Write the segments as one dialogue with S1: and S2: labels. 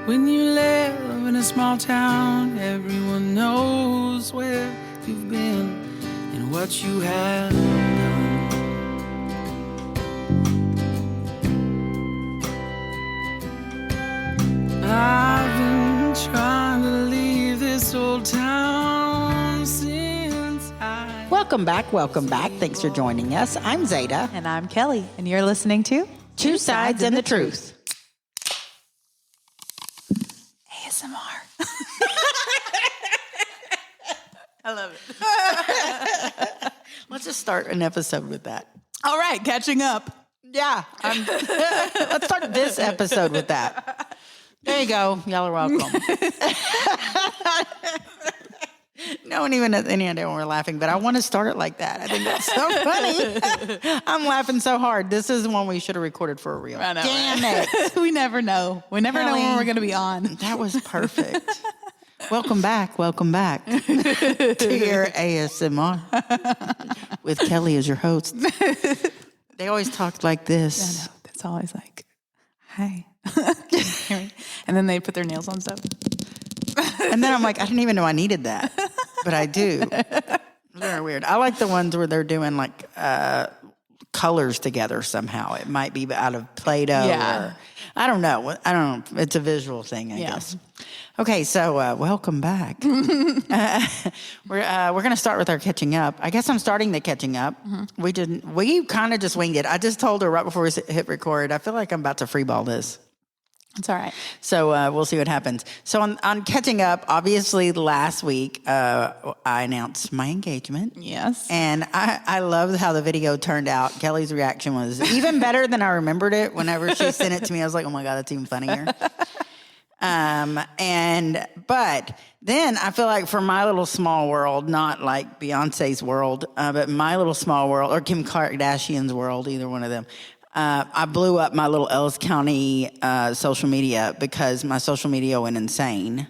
S1: When you live in a small town, everyone knows where you've been and what you have done. I've been trying to leave this old town since I...
S2: Welcome back. Thanks for joining us. I'm Zeta.
S3: And I'm Kelly, and you're listening to
S2: Two Sides and the Truth.
S3: ASMR. I love it.
S2: Let's just start an episode with that.
S3: All right, catching up.
S2: Yeah. Let's start this episode with that. There you go. Y'all are welcome. No one even has any idea when we're laughing, but I want to start it like that. I think that's so funny. I'm laughing so hard. This is one we should have recorded for a reel.
S3: I know,
S2: Damn
S3: right?
S2: it.
S3: We never know. We never know when we're going to be on.
S2: That was perfect. Welcome back to your ASMR with Kelly as your host. They always talk like this.
S3: I know. That's always like, hi. And then they put their nails on stuff.
S2: And then I'm like, I didn't even know I needed that, but I do. Very weird. I like the ones where they're doing like colors together somehow. It might be out of Play-Doh or I don't know. It's a visual thing, I guess. Okay, so welcome back. We're going to start with our catching up. I guess I'm starting the catching up. Mm-hmm. We kind of just winged it. I just told her right before we hit record, I feel like I'm about to freeball this.
S3: It's all right.
S2: So we'll see what happens. So on catching up, obviously last week I announced my engagement.
S3: Yes.
S2: And I loved how the video turned out. Kelly's reaction was even better than I remembered it. Whenever she sent it to me, I was like, oh my God, that's even funnier. But then I feel like for my little small world, not like Beyonce's world, but my little small world or Kim Kardashian's world, either one of them. I blew up my little Ellis County social media because my social media went insane.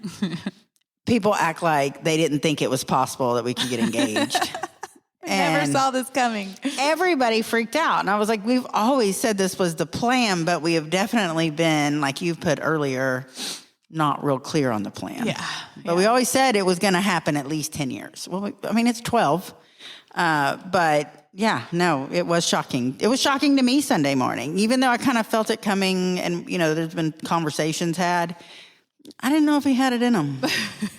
S2: People act like they didn't think it was possible that we could get engaged.
S3: Never saw this coming.
S2: Everybody freaked out. And I was like, we've always said this was the plan, but we have definitely been, like you put earlier, not real clear on the plan.
S3: Yeah.
S2: But we always said it was going to happen at least 10 years. Well, I mean, it's 12. But yeah, no, it was shocking. It was shocking to me Sunday morning, even though I kind of felt it coming and, you know, there's been conversations had. I didn't know if he had it in him.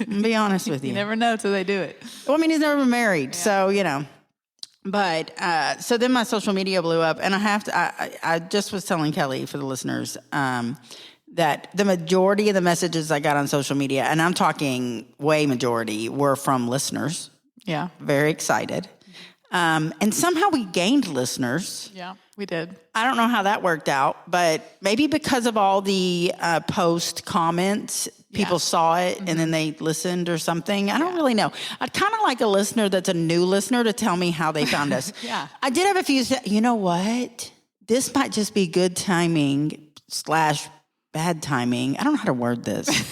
S2: I'll be honest with you.
S3: You never know till they do it.
S2: Well, I mean, he's never been married, so, you know. But so then my social media blew up, and I just was telling Kelly, for the listeners, that the majority of the messages I got on social media, and I'm talking way majority, were from listeners.
S3: Yeah.
S2: Very excited. And somehow we gained listeners.
S3: Yeah, we did.
S2: I don't know how that worked out, but maybe because of all the post comments, people saw it and then they listened or something. I don't really know. I'd kind of like a listener that's a new listener to tell me how they found us.
S3: Yeah.
S2: I did have a few, you know what? This might just be good timing / bad timing. I don't know how to word this.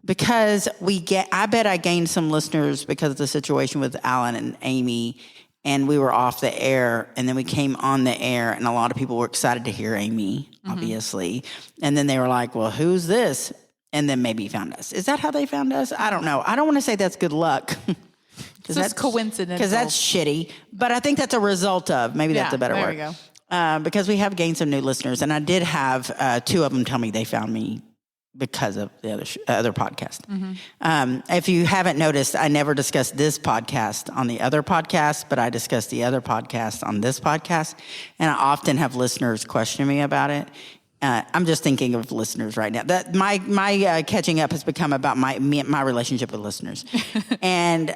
S2: Because I bet I gained some listeners because of the situation with Alan and Amy, and we were off the air, and then we came on the air, and a lot of people were excited to hear Amy, obviously. And then they were like, well, who's this? And then maybe found us. Is that how they found us? I don't know. I don't want to say that's good luck.
S3: It's just coincidental.
S2: Because that's shitty. But I think that's a result of, maybe that's a better word.
S3: There we go.
S2: Because we have gained some new listeners, and I did have 2 of them tell me they found me because of the other podcast. If you haven't noticed, I never discussed this podcast on the other podcast, but I discussed the other podcast on this podcast. And I often have listeners question me about it. I'm just thinking of listeners right now. That my catching up has become about my relationship with listeners, and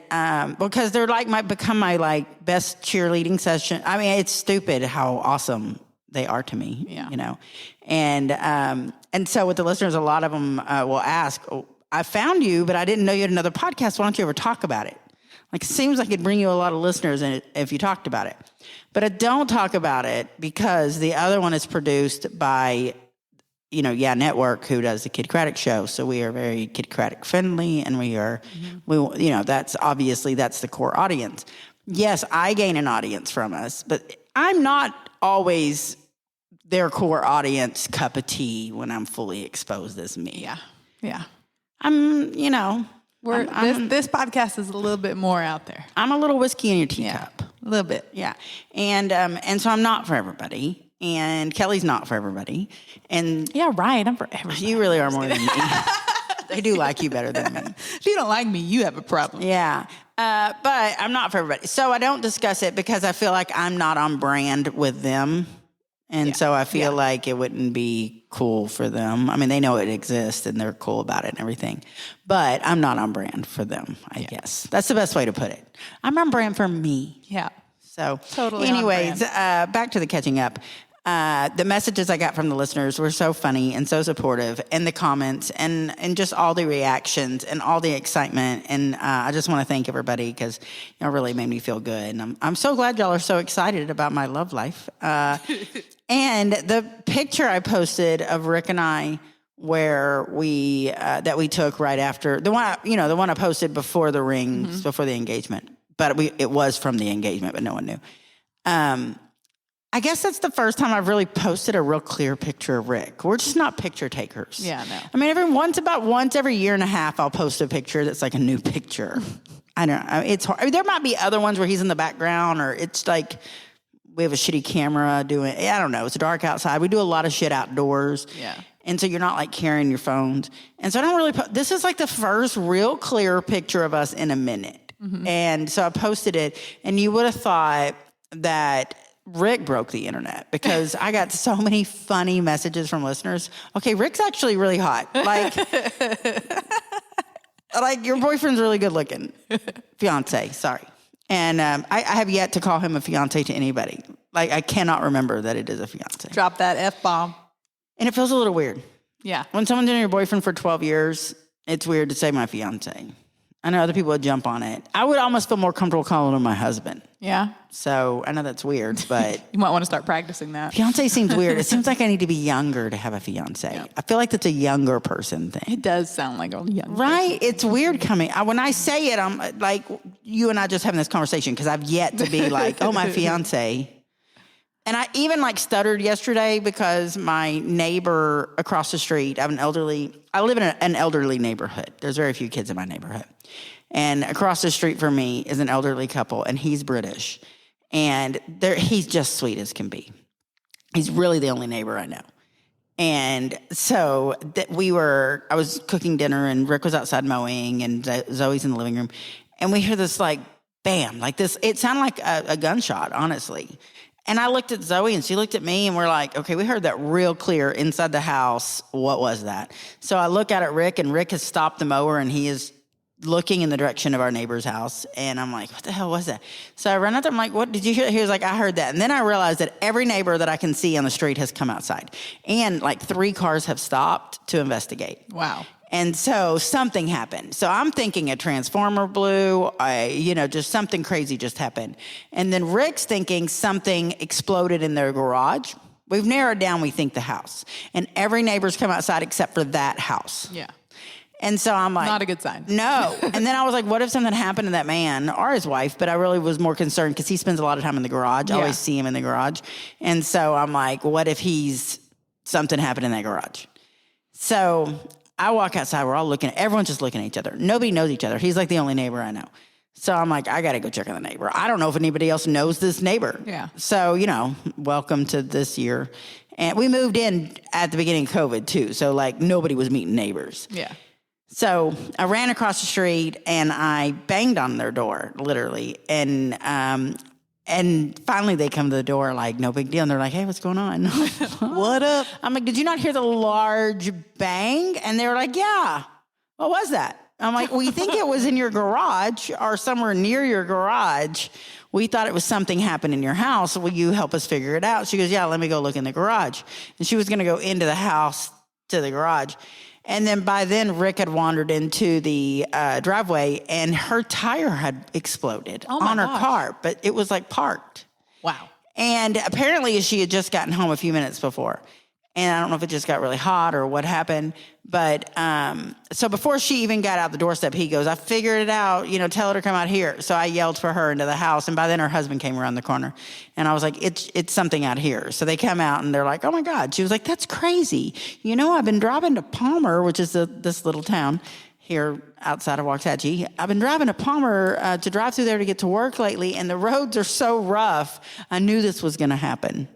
S2: because they're become my best cheerleading session. I mean, it's stupid how awesome they are to me.
S3: Yeah.
S2: You know, and so with the listeners, a lot of them will ask, oh, "I found you, but I didn't know you had another podcast. Why don't you ever talk about it?" Like, it seems like it'd bring you a lot of listeners if you talked about it. But I don't talk about it because the other one is produced by, Network, who does the Kid Craddock show. So we are very Kid Craddock friendly, and that's the core audience. Yes, I gain an audience from us, but I'm not always their core audience cup of tea when I'm fully exposed as me.
S3: Yeah. Yeah.
S2: I'm
S3: This podcast is a little bit more out there.
S2: I'm a little whiskey in your teacup.
S3: A little bit.
S2: Yeah. And so I'm not for everybody. And Kelly's not for everybody. And
S3: Yeah, right. I'm for everybody.
S2: you really are more than me. They do like you better than me.
S3: If you don't like me, you have a problem.
S2: Yeah. But I'm not for everybody. So I don't discuss it because I feel like I'm not on brand with them. And so I feel like it wouldn't be cool for them. I mean, they know it exists and they're cool about it and everything. But I'm not on brand for them, I guess. That's the best way to put it. I'm on brand for me.
S3: Yeah.
S2: So
S3: Totally on
S2: anyways, back to the catching up. The messages I got from the listeners were so funny and so supportive, and the comments and just all the reactions and all the excitement. And I just want to thank everybody because y'all really made me feel good. And I'm so glad y'all are so excited about my love life. And the picture I posted of Rick and I where we that we took right after the one I posted before the rings, before the engagement. But it was from the engagement, but no one knew. I guess that's the first time I've really posted a real clear picture of Rick. We're just not picture takers.
S3: Yeah, no.
S2: I mean, once every year and a half, I'll post a picture that's like a new picture. I don't know. It's hard. I mean, there might be other ones where he's in the background, or it's like we have a shitty camera doing. I don't know. It's dark outside. We do a lot of shit outdoors.
S3: Yeah.
S2: And so you're not like carrying your phones. And so I don't really. This is like the first real clear picture of us in a minute. And so I posted it, and you would have thought that Rick broke the internet because I got so many funny messages from listeners. Okay, Rick's actually really hot. Like your boyfriend's really good looking. Fiance, sorry. And I have yet to call him a fiance to anybody. Like, I cannot remember that it is a fiance.
S3: Drop that F-bomb.
S2: And it feels a little weird.
S3: Yeah.
S2: When someone's been your boyfriend for 12 years, it's weird to say my fiance. I know other people would jump on it. I would almost feel more comfortable calling him my husband.
S3: Yeah.
S2: So I know that's weird, but
S3: You might want to start practicing that.
S2: fiance seems weird. It seems like I need to be younger to have a fiance.
S3: Yeah.
S2: I feel like that's a younger person thing.
S3: It does sound like a young
S2: Right? It's weird coming. When I say it, I'm like, you and I just having this conversation because I've yet to be like, oh, my fiance. And I even like stuttered yesterday because my neighbor across the street, I live in an elderly neighborhood. There's very few kids in my neighborhood. And across the street from me is an elderly couple, and he's British. And he's just sweet as can be. He's really the only neighbor I know. And so I was cooking dinner, and Rick was outside mowing, and Zoe's in the living room. And we hear this like, bam, like this. It sounded like a gunshot, honestly. And I looked at Zoe, and she looked at me, and we're like, okay, we heard that real clear inside the house. What was that? So I look out at Rick, and Rick has stopped the mower, and he is looking in the direction of our neighbor's house. And I'm like, what the hell was that? So I run out there. I'm like, what did you hear? He was like, I heard that. And then I realized that every neighbor that I can see on the street has come outside. And like 3 cars have stopped to investigate.
S3: Wow.
S2: And so something happened. So I'm thinking a transformer blew, just something crazy just happened. And then Rick's thinking something exploded in their garage. We've narrowed down, we think, the house. And every neighbor's come outside except for that house.
S3: Yeah.
S2: And so I'm like...
S3: Not a good sign.
S2: No. And then I was like, what if something happened to that man or his wife? But I really was more concerned because he spends a lot of time in the garage. I always see him in the garage. And so I'm like, what if something happened in that garage? So I walk outside. We're all everyone's just looking at each other. Nobody knows each other. He's like the only neighbor I know. So I'm like, I got to go check on the neighbor. I don't know if anybody else knows this neighbor.
S3: Yeah.
S2: So, welcome to this year. And we moved in at the beginning of COVID too. So like nobody was meeting neighbors.
S3: Yeah.
S2: So I ran across the street and I banged on their door, literally. And finally they come to the door like, no big deal. And they're like, hey, what's going on? What up? I'm like, did you not hear the large bang? And they were like, yeah. What was that? I'm like, we think it was in your garage or somewhere near your garage. We thought it was something happened in your house. Will you help us figure it out? She goes, yeah, let me go look in the garage. And she was going to go into the house to the garage. And then by then, Rick had wandered into the driveway, and her tire had exploded on her car, but it was like parked.
S3: Wow.
S2: And apparently she had just gotten home a few minutes before. And I don't know if it just got really hot or what happened. But so before she even got out the doorstep, he goes, I figured it out, tell her to come out here. So I yelled for her into the house. And by then her husband came around the corner. And I was like, it's something out here. So they come out and they're like, oh my God. She was like, that's crazy. I've been driving to Palmer, which is this little town here outside of Waxahachie. I've been driving to Palmer to drive through there to get to work lately. And the roads are so rough. I knew this was going to happen.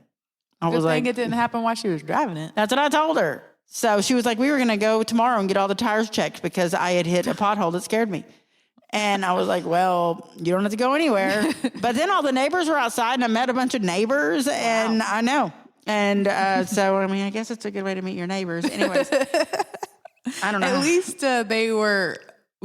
S2: I was like,
S3: it didn't happen while she was driving it.
S2: That's what I told her. So she was like, we were going to go tomorrow and get all the tires checked because I had hit a pothole that scared me. And I was like, well, you don't have to go anywhere. But then all the neighbors were outside and I met a bunch of neighbors and wow. I know. And so, I guess it's a good way to meet your neighbors. Anyways, I don't know.
S3: At least they were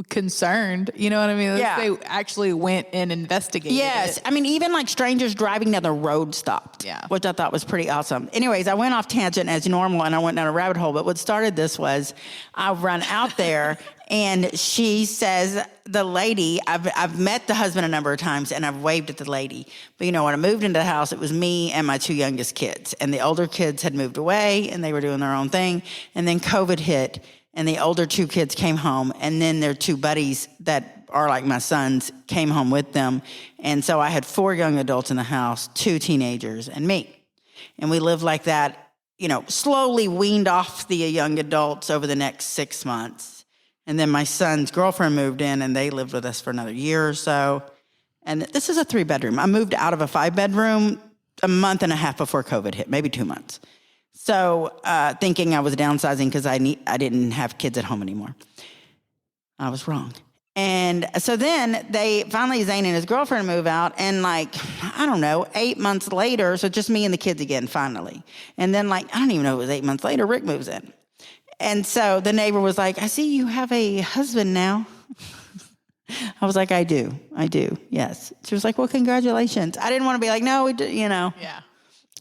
S3: concerned, you know what I mean?
S2: Yeah.
S3: They actually went and investigated.
S2: Yes.
S3: it.
S2: Even like strangers driving down the road stopped, which I thought was pretty awesome. Anyways, I went off tangent as normal and I went down a rabbit hole. But what started this was I run out there and she says, the lady, I've met the husband a number of times and I've waved at the lady. But when I moved into the house, it was me and my two youngest kids. And the older kids had moved away and they were doing their own thing. And then COVID hit. And the older two kids came home, and then their two buddies that are like my sons came home with them. And so I had 4 young adults in the house, 2 teenagers, and me. And we lived like that, slowly weaned off the young adults over the next 6 months. And then my son's girlfriend moved in, and they lived with us for another year or so. And this is a 3-bedroom. I moved out of a 5-bedroom a month and a half before COVID hit, maybe 2 months. So thinking I was downsizing because I didn't have kids at home anymore. I was wrong. And so then Zane and his girlfriend move out. And 8 months later, so just me and the kids again, finally. And then I don't even know it was 8 months later, Rick moves in. And so the neighbor was like, I see you have a husband now. I was like, I do, yes. She was like, well, congratulations. I didn't want to be like, no,
S3: Yeah.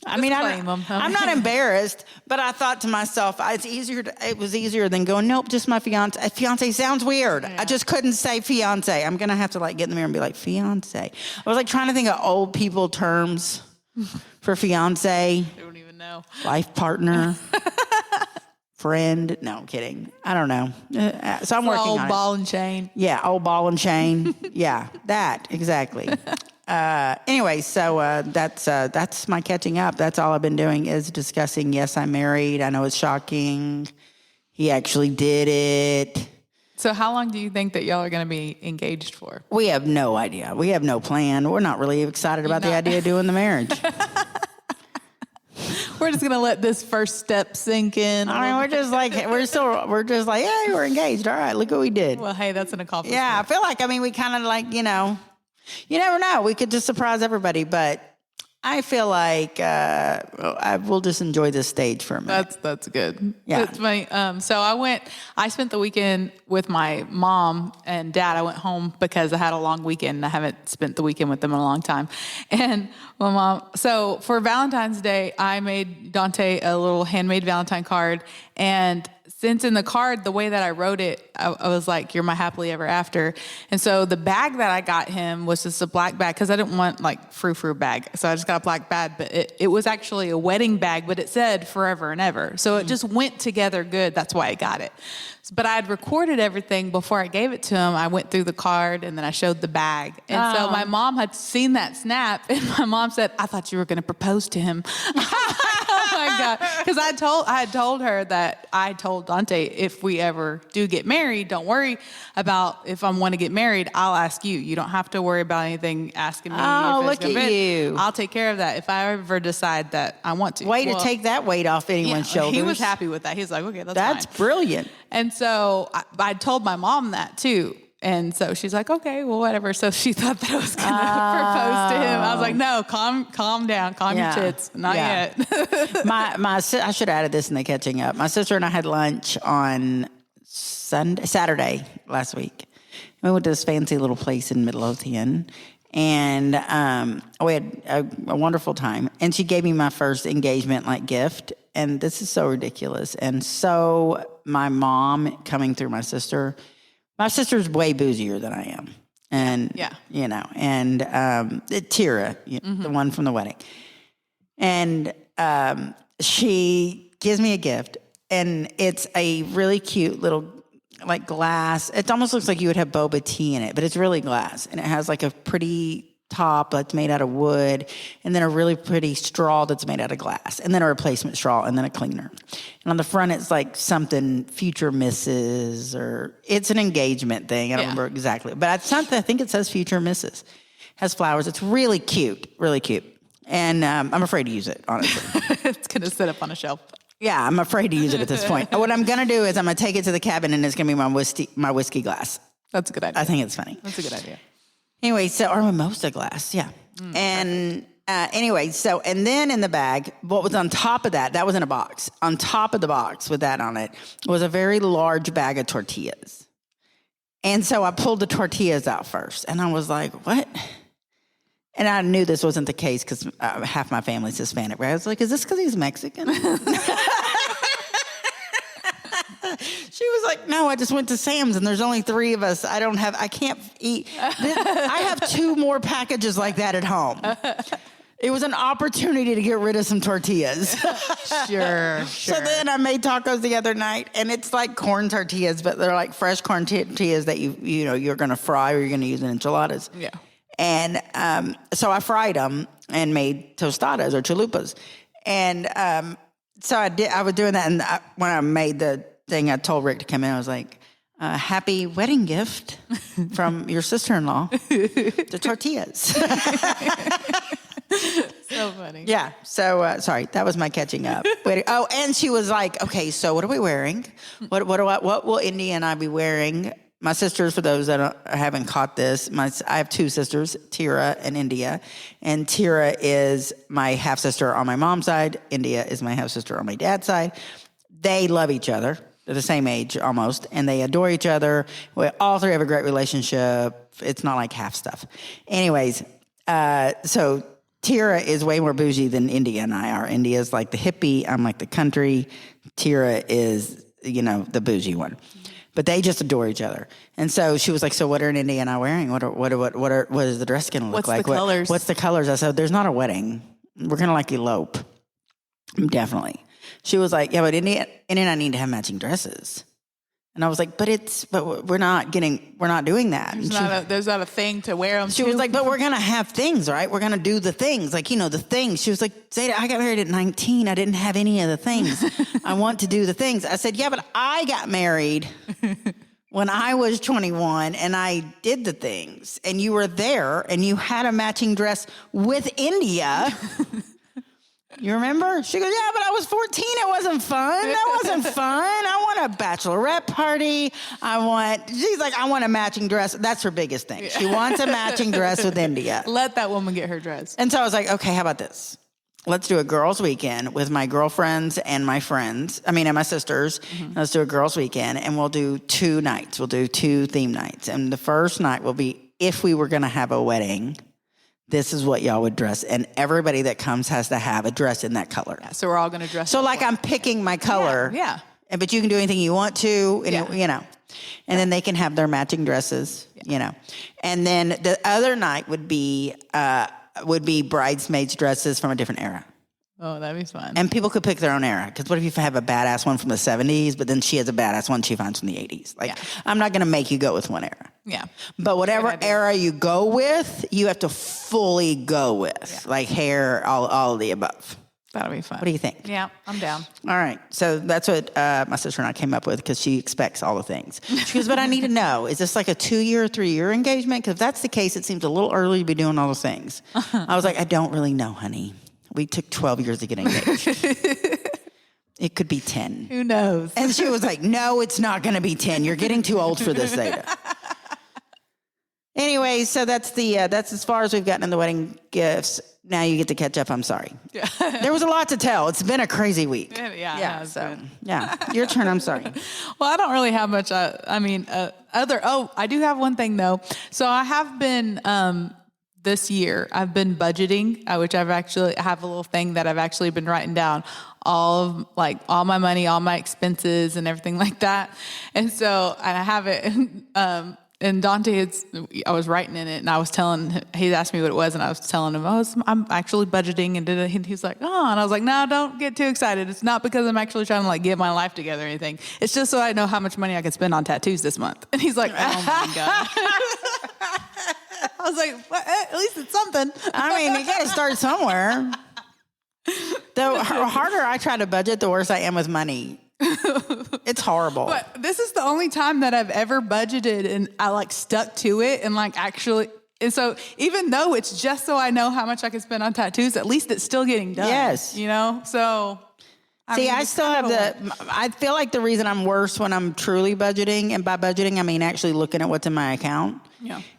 S2: I'm not embarrassed, but I thought to myself, it was easier than going, nope, just my fiance. Fiance sounds weird. Yeah. I just couldn't say fiance. I'm going to have to get in the mirror and be like, fiance. I was trying to think of old people terms for fiance.
S3: I don't even know.
S2: Life partner. Friend. No, I'm kidding. I don't know. So I'm working on it.
S3: Old ball and chain.
S2: Yeah, old ball and chain. Yeah, that, exactly. Anyway, so that's my catching up. That's all I've been doing is discussing, yes, I'm married. I know it's shocking. He actually did it.
S3: So how long do you think that y'all are going to be engaged for?
S2: We have no idea. We have no plan. We're not really excited about the idea of doing the marriage.
S3: We're just going to let this first step sink in.
S2: We're just like, hey, we're engaged. All right, look what we did.
S3: Well, hey, that's an accomplishment.
S2: Yeah, I feel like, we kind of you never know. We could just surprise everybody, but I feel like I will just enjoy this stage for a minute.
S3: That's good.
S2: Yeah.
S3: That's funny. So I spent the weekend with my mom and dad. I went home because I had a long weekend. I haven't spent the weekend with them in a long time. And my mom, so for Valentine's Day, I made Dante a little handmade Valentine card. And since in the card, the way that I wrote it, I was like, you're my happily ever after. And so the bag that I got him was just a black bag because I didn't want frou-frou bag. So I just got a black bag, but it was actually a wedding bag, but it said forever and ever. So it just went together good. That's why I got it. But I had recorded everything before I gave it to him. I went through the card and then I showed the bag. And so my mom had seen that snap and my mom said, I thought you were going to propose to him. Oh my God. Because I had told her that I told Dante, if we ever do get married, don't worry about if I want to get married, I'll ask you. You don't have to worry about anything asking me.
S2: Oh, look at you.
S3: I'll take care of that if I ever decide that I want to.
S2: Way to take that weight off anyone's shoulders.
S3: He was happy with that. He was like, okay,
S2: that's
S3: fine.
S2: Brilliant.
S3: And so I told my mom that too. And so she's like, okay, well, whatever. So she thought that I was going to propose to him. I was like, no, calm down, calm your tits. Not yet.
S2: I should have added this in the catching up. My sister and I had lunch on Saturday last week. We went to this fancy little place in Midlothian. And we had a wonderful time. And she gave me my first engagement gift. And this is so ridiculous. And so my mom coming through my sister's way bougier than I am. And, and Tira, the one from the wedding. And she gives me a gift, and it's a really cute little like glass. It almost looks like you would have boba tea in it, but it's really glass, and it has like a pretty top that's made out of wood, and then a really pretty straw that's made out of glass, and then a replacement straw, and then a cleaner. And on the front, it's like something future Mrs. or it's an engagement thing. I don't remember exactly, but I think it says future Mrs. Has flowers. It's really cute, really cute. And I'm afraid to use it, honestly.
S3: It's going to sit up on a shelf.
S2: Yeah, I'm afraid to use it at this point. What I'm going to do is I'm going to take it to the cabin, and it's going to be my whiskey glass.
S3: That's a good idea.
S2: I think it's funny.
S3: That's a good idea.
S2: Anyway, so our mimosa glass, yeah. And anyway, so and then in the bag, what was on top of that was in a box. On top of the box with that on it was a very large bag of tortillas. And so I pulled the tortillas out first, and I was like, what? And I knew this wasn't the case because half my family's Hispanic. Right? I was like, is this because he's Mexican? She was like, no, I just went to Sam's and there's only 3 of us. I can't eat. I have 2 more packages like that at home. It was an opportunity to get rid of some tortillas.
S3: Sure.
S2: So then I made tacos the other night, and it's like corn tortillas, but they're like fresh corn tortillas that you're going to fry or you're going to use in enchiladas.
S3: Yeah.
S2: And so I fried them and made tostadas or chalupas. And so I was doing that, and when I made the thing, I told Rick to come in. I was like, happy wedding gift from your sister-in-law, the tortillas.
S3: So funny.
S2: Yeah. So, sorry, that was my catching up. Oh, and she was like, okay, so what are we wearing? What will India and I be wearing? My sisters, for those that haven't caught this, I have 2 sisters, Tira and India. And Tira is my half-sister on my mom's side. India is my half-sister on my dad's side. They love each other. They're the same age almost, and they adore each other. All 3 have a great relationship. It's not like half stuff. Anyways, so Tira is way more bougie than India and I are. India's like the hippie. I'm like the country. Tira is, the bougie one. But they just adore each other. And so she was like, so what are India and I wearing? What is the dress going to look like?
S3: What's the colors?
S2: What's the colors? I said, there's not a wedding. We're going to like elope. Definitely. She was like, yeah, but India and I need to have matching dresses. And I was like, but we're not doing that.
S3: There's not a thing to wear them.
S2: She was like, but we're going to have things, right? We're going to do the things, like, the things. She was like, Zeta, I got married at 19. I didn't have any of the things. I want to do the things. I said, yeah, but I got married when I was 21 and I did the things, and you were there and you had a matching dress with India. You remember? She goes, yeah, but I was 14. It wasn't fun. That wasn't fun. I want a bachelorette party. She's like, I want a matching dress. That's her biggest thing. She wants a matching dress with India.
S3: Let that woman get her dress.
S2: And so I was like, okay, how about this? Let's do a girls' weekend with my girlfriends and my friends. And my sisters. Mm-hmm. Let's do a girls' weekend, and we'll do 2 nights. We'll do 2 theme nights. And the first night will be, if we were going to have a wedding, this is what y'all would dress. And everybody that comes has to have a dress in that color.
S3: Yeah, so we're all going to dress.
S2: So like I'm picking my color.
S3: Yeah.
S2: But you can do anything you want to, and, and then they can have their matching dresses, And then the other night would be bridesmaids dresses from a different era.
S3: Oh, that'd be fun.
S2: And people could pick their own era. Because what if you have a badass one from the 70s, but then she has a badass one she finds from the 80s? Like, I'm not going to make you go with one era.
S3: Yeah.
S2: But whatever era you go with, you have to fully go with. Yeah. Like hair, all of the above.
S3: That'll be fun.
S2: What do you think?
S3: Yeah, I'm down.
S2: All right. So that's what my sister and I came up with, because she expects all the things. She goes, but I need to know, is this like a 2-year, 3-year engagement? Because if that's the case, it seems a little early to be doing all the things. I was like, I don't really know, honey. We took 12 years to get engaged. It could be 10.
S3: Who knows?
S2: And she was like, no, it's not going to be 10. You're getting too old for this, Zeta. Anyway, so that's as far as we've gotten in the wedding gifts. Now you get to catch up. I'm sorry. Yeah. There was a lot to tell. It's been a crazy week.
S3: Yeah.
S2: Your turn. I'm sorry.
S3: Well, I don't really have much. I do have one thing though. So I have been, this year, I've been budgeting, which I have a little thing that I've actually been writing down all my money, all my expenses and everything like that. And so I have it, and Dante I was writing in it, and I was telling him, he asked me what it was, and I was telling him, I'm actually budgeting, and he's like, oh, and I was like, no, don't get too excited. It's not because I'm actually trying to like get my life together or anything. It's just so I know how much money I can spend on tattoos this month. And he's like, oh my God. I was like, well, at least it's something.
S2: I mean, you got to start somewhere. The harder I try to budget, the worse I am with money. It's horrible.
S3: But this is the only time that I've ever budgeted and I like stuck to it and like actually. And so even though it's just so I know how much I can spend on tattoos, at least it's still getting done.
S2: Yes.
S3: You know? So.
S2: I still have I feel like the reason I'm worse when I'm truly budgeting, and by budgeting, I mean actually looking at what's in my account,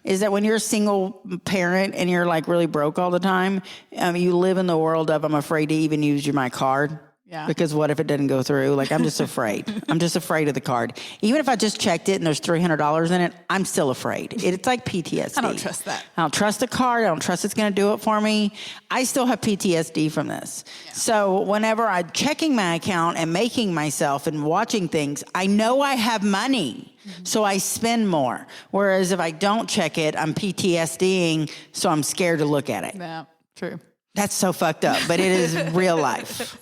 S2: is that when you're a single parent and you're like really broke all the time, you live in the world of, I'm afraid to even use my card. Yeah. Because what if it didn't go through? Like, I'm just afraid. I'm just afraid of the card. Even if I just checked it and there's $300 in it, I'm still afraid. It's like PTSD.
S3: I don't trust that.
S2: I don't trust the card. I don't trust it's going to do it for me. I still have PTSD from this. Yeah. So whenever I'm checking my account and making myself and watching things, I know I have money. Mm-hmm. So I spend more. Whereas if I don't check it, I'm PTSDing, so I'm scared to look at it.
S3: Yeah, true.
S2: That's so fucked up, but it is real life.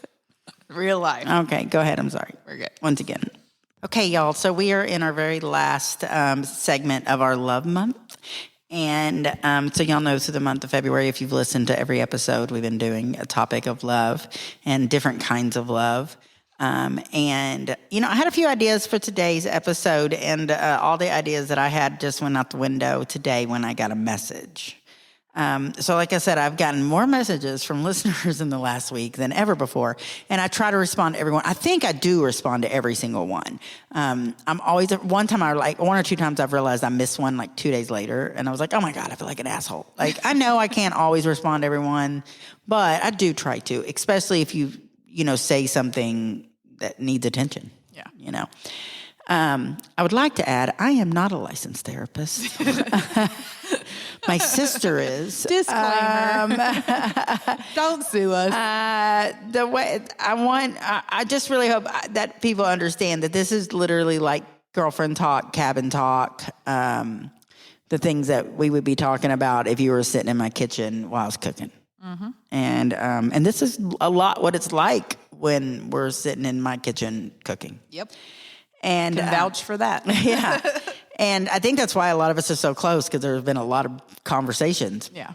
S3: Real life.
S2: Okay, go ahead. I'm sorry.
S3: We're good.
S2: Once again. Okay, y'all. So we are in our very last segment of our love month. And so y'all know through the month of February, if you've listened to every episode, we've been doing a topic of love and different kinds of love. And, you know, I had a few ideas for today's episode, and all the ideas that I had just went out the window today when I got a message. So like I said, I've gotten more messages from listeners in the last week than ever before. And I try to respond to everyone. I think I do respond to every single one. I'm always, one or two times I've realized I missed one like 2 days later. And I was like, oh my God, I feel like an asshole. Like, I know I can't always respond to everyone, but I do try to, especially if you say something that needs attention.
S3: Yeah.
S2: You know, I would like to add, I am not a licensed therapist. My sister is.
S3: Disclaimer. Don't sue us.
S2: I just really hope that people understand that this is literally like girlfriend talk, cabin talk, the things that we would be talking about if you were sitting in my kitchen while I was cooking. Mm-hmm. And this is a lot what it's like when we're sitting in my kitchen cooking.
S3: Yep.
S2: And
S3: can vouch for that.
S2: Yeah. And I think that's why a lot of us are so close, because there's been a lot of conversations.
S3: Yeah.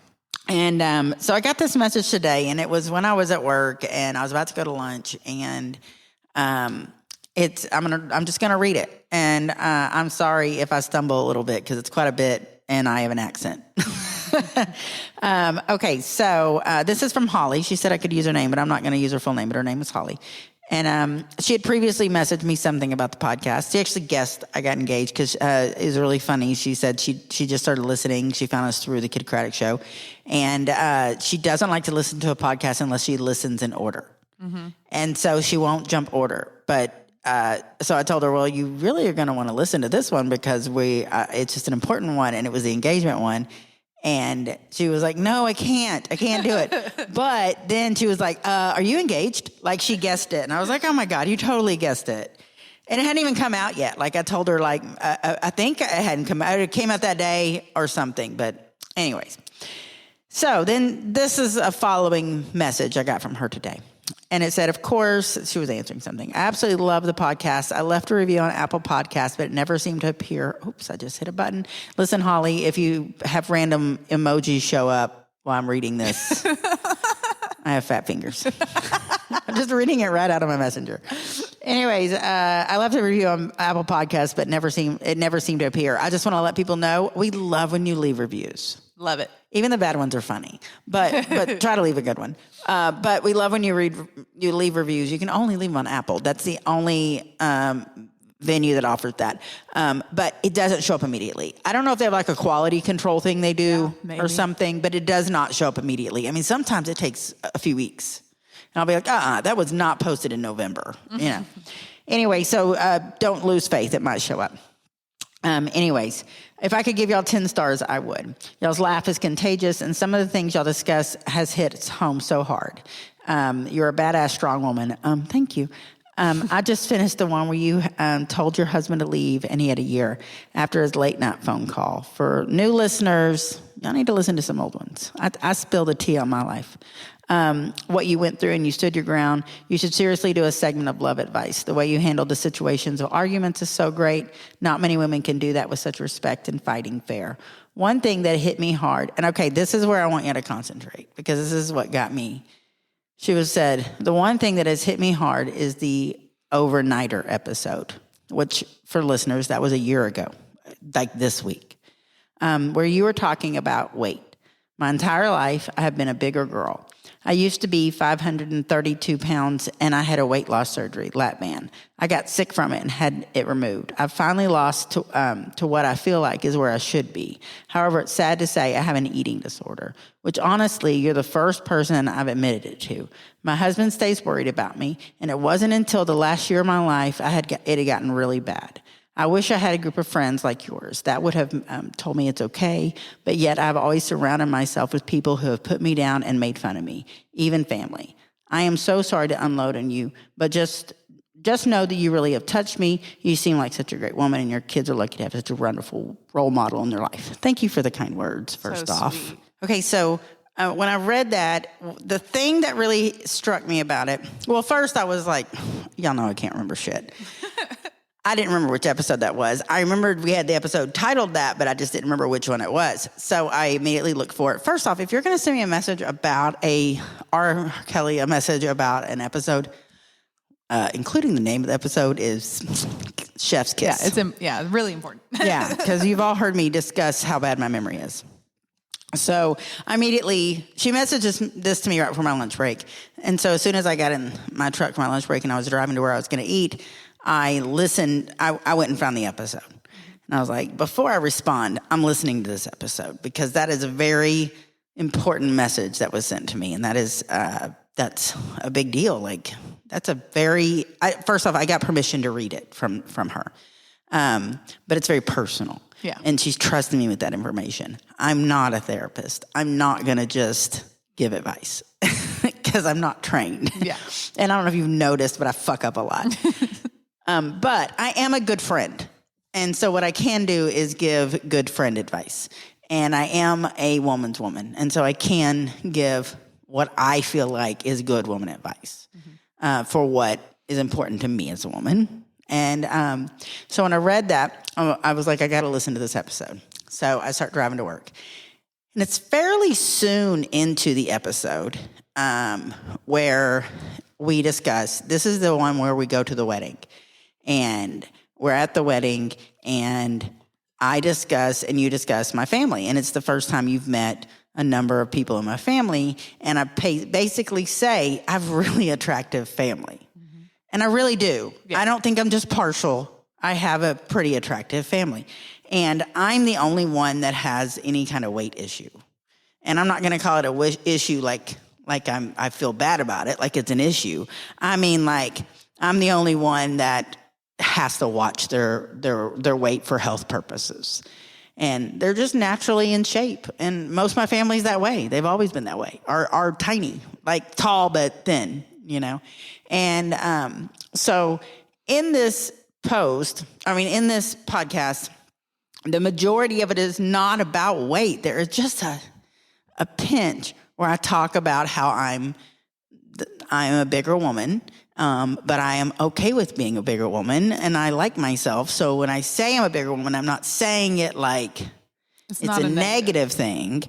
S2: And so I got this message today, and it was when I was at work and I was about to go to lunch, and I'm just gonna read it. And I'm sorry if I stumble a little bit, because it's quite a bit and I have an accent. Okay, so this is from Holly. She said I could use her name, but I'm not going to use her full name, but her name is Holly. And she had previously messaged me something about the podcast. She actually guessed I got engaged, because it was really funny. She said she just started listening. She found us through the Kid Craddock Show. And she doesn't like to listen to a podcast unless she listens in order. Mm-hmm. And so she won't jump order. But so I told her, well, you really are going to want to listen to this one, because it's just an important one. And it was the engagement one. And she was like, no, I can't do it. But then she was like, are you engaged? Like, she guessed it. And I was like, oh my God, you totally guessed it. And it hadn't even come out yet. Like, I told her, like, I think it hadn't come out. It came out that day or something. But anyways. So then this is a following message I got from her today. And it said, of course, she was answering something. I absolutely love the podcast. I left a review on Apple Podcasts, but it never seemed to appear. Oops, I just hit a button. Listen, Holly, if you have random emojis show up while I'm reading this, I have fat fingers. I'm just reading it right out of my messenger. Anyways, I left a review on Apple Podcasts, but it never seemed to appear. I just want to let people know we love when you leave reviews.
S3: Love it.
S2: Even the bad ones are funny, but try to leave a good one. But we love when you leave reviews. You can only leave them on Apple. That's the only venue that offers that. But it doesn't show up immediately. I don't know if they have like a quality control thing they do or something, but it does not show up immediately. I mean, sometimes it takes a few weeks. And I'll be like, that was not posted in November. You know. Anyway, so don't lose faith. It might show up. Anyways, if I could give y'all 10 stars, I would. Y'all's laugh is contagious, and some of the things y'all discuss has hit home so hard. You're a badass, strong woman. Thank you. I just finished the one where you told your husband to leave and he had a year after his late night phone call. For new listeners, y'all need to listen to some old ones. I spilled the tea on my life. What you went through and you stood your ground. You should seriously do a segment of love advice. The way you handled the situations of arguments is so great. Not many women can do that with such respect and fighting fair. One thing that hit me hard, and okay, this is where I want you to concentrate because this is what got me. She said, the one thing that has hit me hard is the overnighter episode, which for listeners, that was a year ago, like this week, where you were talking about weight. My entire life, I have been a bigger girl. I used to be 532 pounds and I had a weight loss surgery, lap band. I got sick from it and had it removed. I've finally lost to what I feel like is where I should be. However, it's sad to say I have an eating disorder, which honestly, you're the first person I've admitted it to. My husband stays worried about me, and it wasn't until the last year of my life it had gotten really bad. I wish I had a group of friends like yours that would have told me it's okay, but yet I've always surrounded myself with people who have put me down and made fun of me, even family. I am so sorry to unload on you, but just know that you really have touched me. You seem like such a great woman, and your kids are lucky to have such a wonderful role model in their life. Thank you for the kind words, first off.
S3: Sweet.
S2: Okay, so when I read that, the thing that really struck me about it, well, first I was like, y'all know I can't remember shit. I didn't remember which episode that was. I remembered we had the episode titled that, but I just didn't remember which one it was. So I immediately looked for it. First off, if you're going to send me a message about R. Kelly, a message about an episode, including the name of the episode is Chef's Kiss.
S3: Yeah, it's really important.
S2: Yeah, because you've all heard me discuss how bad my memory is. So she messaged this to me right before my lunch break. And so as soon as I got in my truck for my lunch break and I was driving to where I was going to eat, I listened. I went and found the episode. And I was like, before I respond, I'm listening to this episode because that is a very important message that was sent to me. And that is, that's a big deal. Like, that's first off, I got permission to read it from her. But it's very personal.
S3: Yeah.
S2: And she's trusting me with that information. I'm not a therapist. I'm not going to just give advice because I'm not trained.
S3: Yeah.
S2: And I don't know if you've noticed, but I fuck up a lot. But I am a good friend. And so what I can do is give good friend advice. And I am a woman's woman. And so I can give what I feel like is good woman advice for what is important to me as a woman. And so when I read that, I was like, I got to listen to this episode. So I start driving to work. And it's fairly soon into the episode where we discuss, this is the one where we go to the wedding. And we're at the wedding, and I discuss and you discuss my family. And it's the first time you've met a number of people in my family. And I basically say, I have a really attractive family. Mm-hmm. And I really do. Yeah. I don't think I'm just partial. I have a pretty attractive family. And I'm the only one that has any kind of weight issue. And I'm not going to call it a issue like I feel bad about it, like it's an issue. I mean, like, I'm the only one that has to watch their weight for health purposes. And they're just naturally in shape. And most of my family's that way. They've always been that way. Are tiny, like tall but thin, you know. And so in this in this podcast, the majority of it is not about weight. There is just a pinch where I talk about how I'm a bigger woman. But I am okay with being a bigger woman, and I like myself. So when I say I'm a bigger woman, I'm not saying it like it's a negative thing.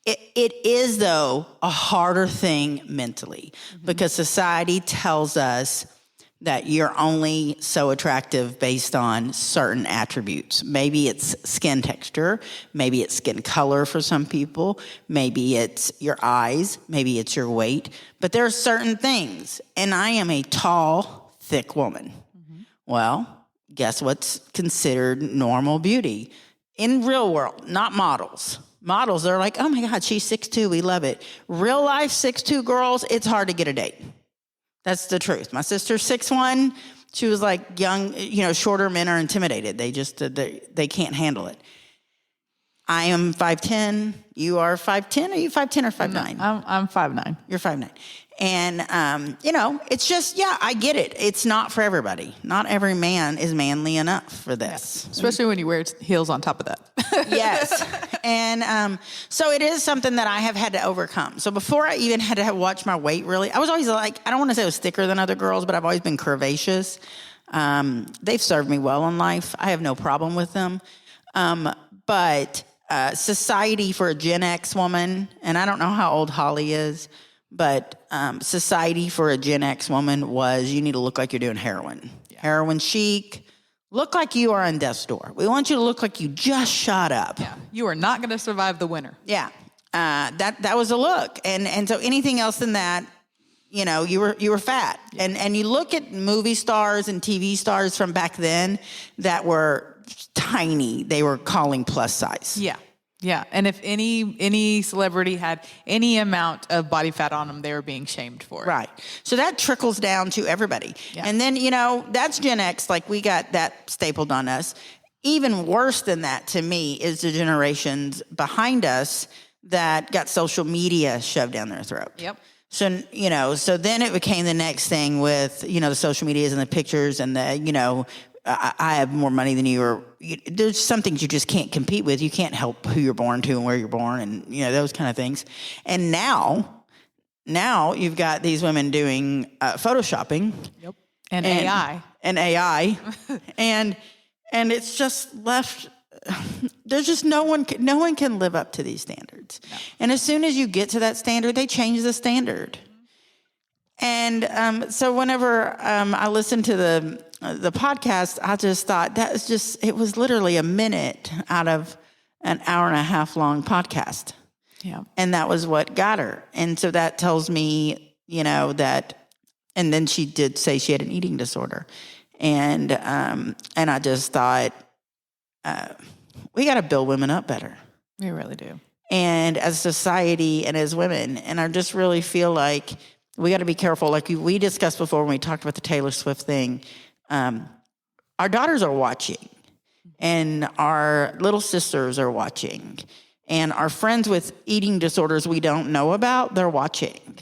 S2: It is, though, a harder thing mentally because society tells us that you're only so attractive based on certain attributes. Maybe it's skin texture. Maybe it's skin color for some people. Maybe it's your eyes. Maybe it's your weight. But there are certain things. And I am a tall, thick woman. Mm-hmm. Well, guess what's considered normal beauty? In real world, not models. Models, they're like, oh my God, she's 6'2", we love it. Real life 6'2" girls, it's hard to get a date. That's the truth. My sister's 6'1". She was like young, shorter men are intimidated. They just, they can't handle it. I am 5'10". You are 5'10". Are you 5'10" or 5'9"?
S3: I'm 5'9".
S2: You're 5'9". And, it's just, I get it. It's not for everybody. Not every man is manly enough for this.
S3: Especially when you wear heels on top of that.
S2: Yes. And so it is something that I have had to overcome. So before I even had to watch my weight, really, I was always like, I don't want to say I was thicker than other girls, but I've always been curvaceous. They've served me well in life. I have no problem with them. But society for a Gen X woman, and I don't know how old Holly is, but society for a Gen X woman was, you need to look like you're doing heroin. Yeah. Heroin chic. Look like you are on death's door. We want you to look like you just shot up.
S3: Yeah. You are not going to survive the winter.
S2: Yeah. That was a look. And so anything else than that, you were fat. Yeah. And you look at movie stars and TV stars from back then that were tiny, they were calling plus size.
S3: Yeah. Yeah. And if any celebrity had any amount of body fat on them, they were being shamed for it.
S2: Right. So that trickles down to everybody. Yeah. And then, that's Gen X. Like, we got that stapled on us. Even worse than that to me is the generations behind us that got social media shoved down their throat.
S3: Yep.
S2: So, so then it became the next thing with, the social medias and the pictures and the, I have more money than you, or there's some things you just can't compete with. You can't help who you're born to and where you're born and, those kind of things. And now you've got these women doing photoshopping.
S3: Yep. And AI.
S2: And AI. and it's just left, there's just no one can live up to these standards. No. And as soon as you get to that standard, they change the standard. And so whenever I listened to the podcast, I just thought it was literally a minute out of an hour and a half long podcast.
S3: Yeah.
S2: And that was what got her. And so that tells me, that, and then she did say she had an eating disorder. And I just thought, we got to build women up better.
S3: We really do.
S2: And as a society and as women, and I just really feel like we got to be careful. Like we discussed before when we talked about the Taylor Swift thing, our daughters are watching and our little sisters are watching and our friends with eating disorders we don't know about, they're watching.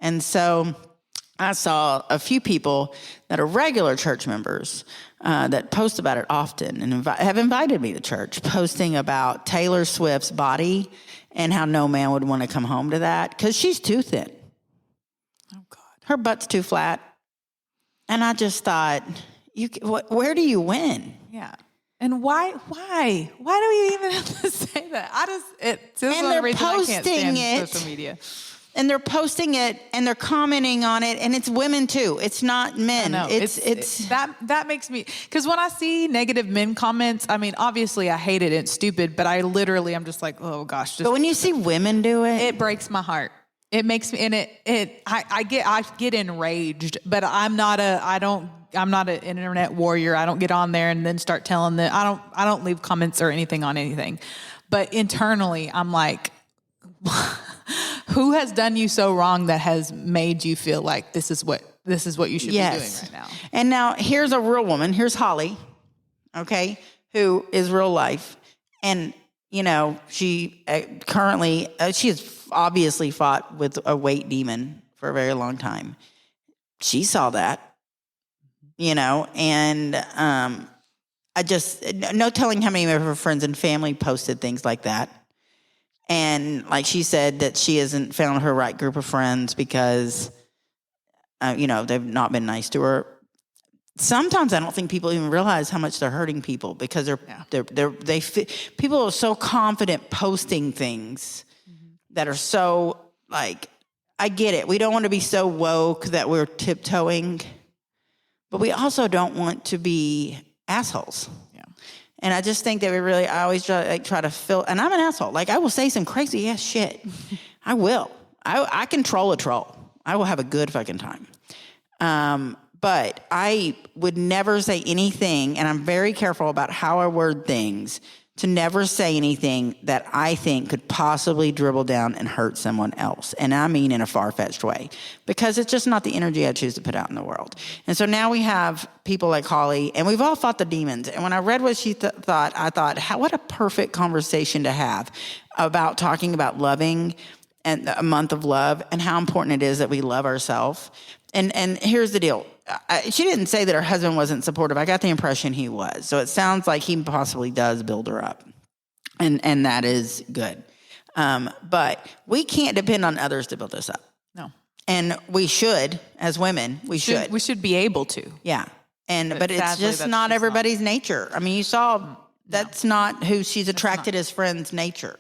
S2: And so I saw a few people that are regular church members that post about it often and have invited me to church, posting about Taylor Swift's body and how no man would want to come home to that because she's too thin.
S3: Oh, God.
S2: Her butt's too flat. And I just thought, where do you win?
S3: Yeah. And why do we even have to say that? It's one of the reasons I can't stand social media.
S2: And they're posting it and they're commenting on it, and it's women too. It's not men.
S3: That makes me, because when I see negative men comments, I mean, obviously I hate it. It's stupid, but I'm just like, oh gosh.
S2: But when you see women do it,
S3: it breaks my heart. It makes me, and I get enraged, but I'm not an internet warrior. I don't get on there and then start telling them. I don't leave comments or anything on anything, but internally I'm like, who has done you so wrong that has made you feel like this is what you should be doing right now?
S2: And now here's a real woman. Here's Holly, okay, who is real life, and she currently she has obviously fought with a weight demon for a very long time. She saw that, and I just no telling how many of her friends and family posted things like that. And like she said that she hasn't found her right group of friends because, they've not been nice to her. Sometimes I don't think people even realize how much they're hurting people because people are so confident posting things that are so like, I get it. We don't want to be so woke that we're tiptoeing, but we also don't want to be assholes. And I just think that I always try to fill, and I'm an asshole. Like, I will say some crazy ass shit. I will. I control a troll. I will have a good fucking time. But I would never say anything, and I'm very careful about how I word things, to never say anything that I think could possibly dribble down and hurt someone else. And I mean in a far-fetched way, because it's just not the energy I choose to put out in the world. And so now we have people like Holly, and we've all fought the demons. And when I read what she thought, I thought, what a perfect conversation to have about talking about loving and a month of love, and how important it is that we love ourselves. And here's the deal. She didn't say that her husband wasn't supportive. I got the impression he was. So it sounds like he possibly does build her up. And that is good. But we can't depend on others to build us up.
S3: No.
S2: And we should, as women, we should.
S3: We should be able to.
S2: Yeah. But it's
S3: sadly,
S2: just
S3: that's
S2: not
S3: just
S2: everybody's nature. I mean, you saw that's not who she's attracted as friends' nature.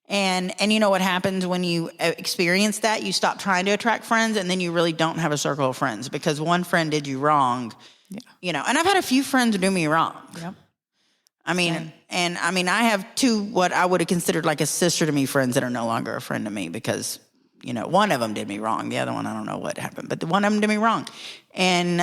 S2: And you know what happens when you experience that? You stop trying to attract friends, and then you really don't have a circle of friends because one friend did you wrong. Yeah. You know, and I've had a few friends do me wrong. Yep. I mean, I have two what I would have considered like a sister to me friends that are no longer a friend to me because, you know, one of them did me wrong. The other one, I don't know what happened, but the one of them did me wrong. And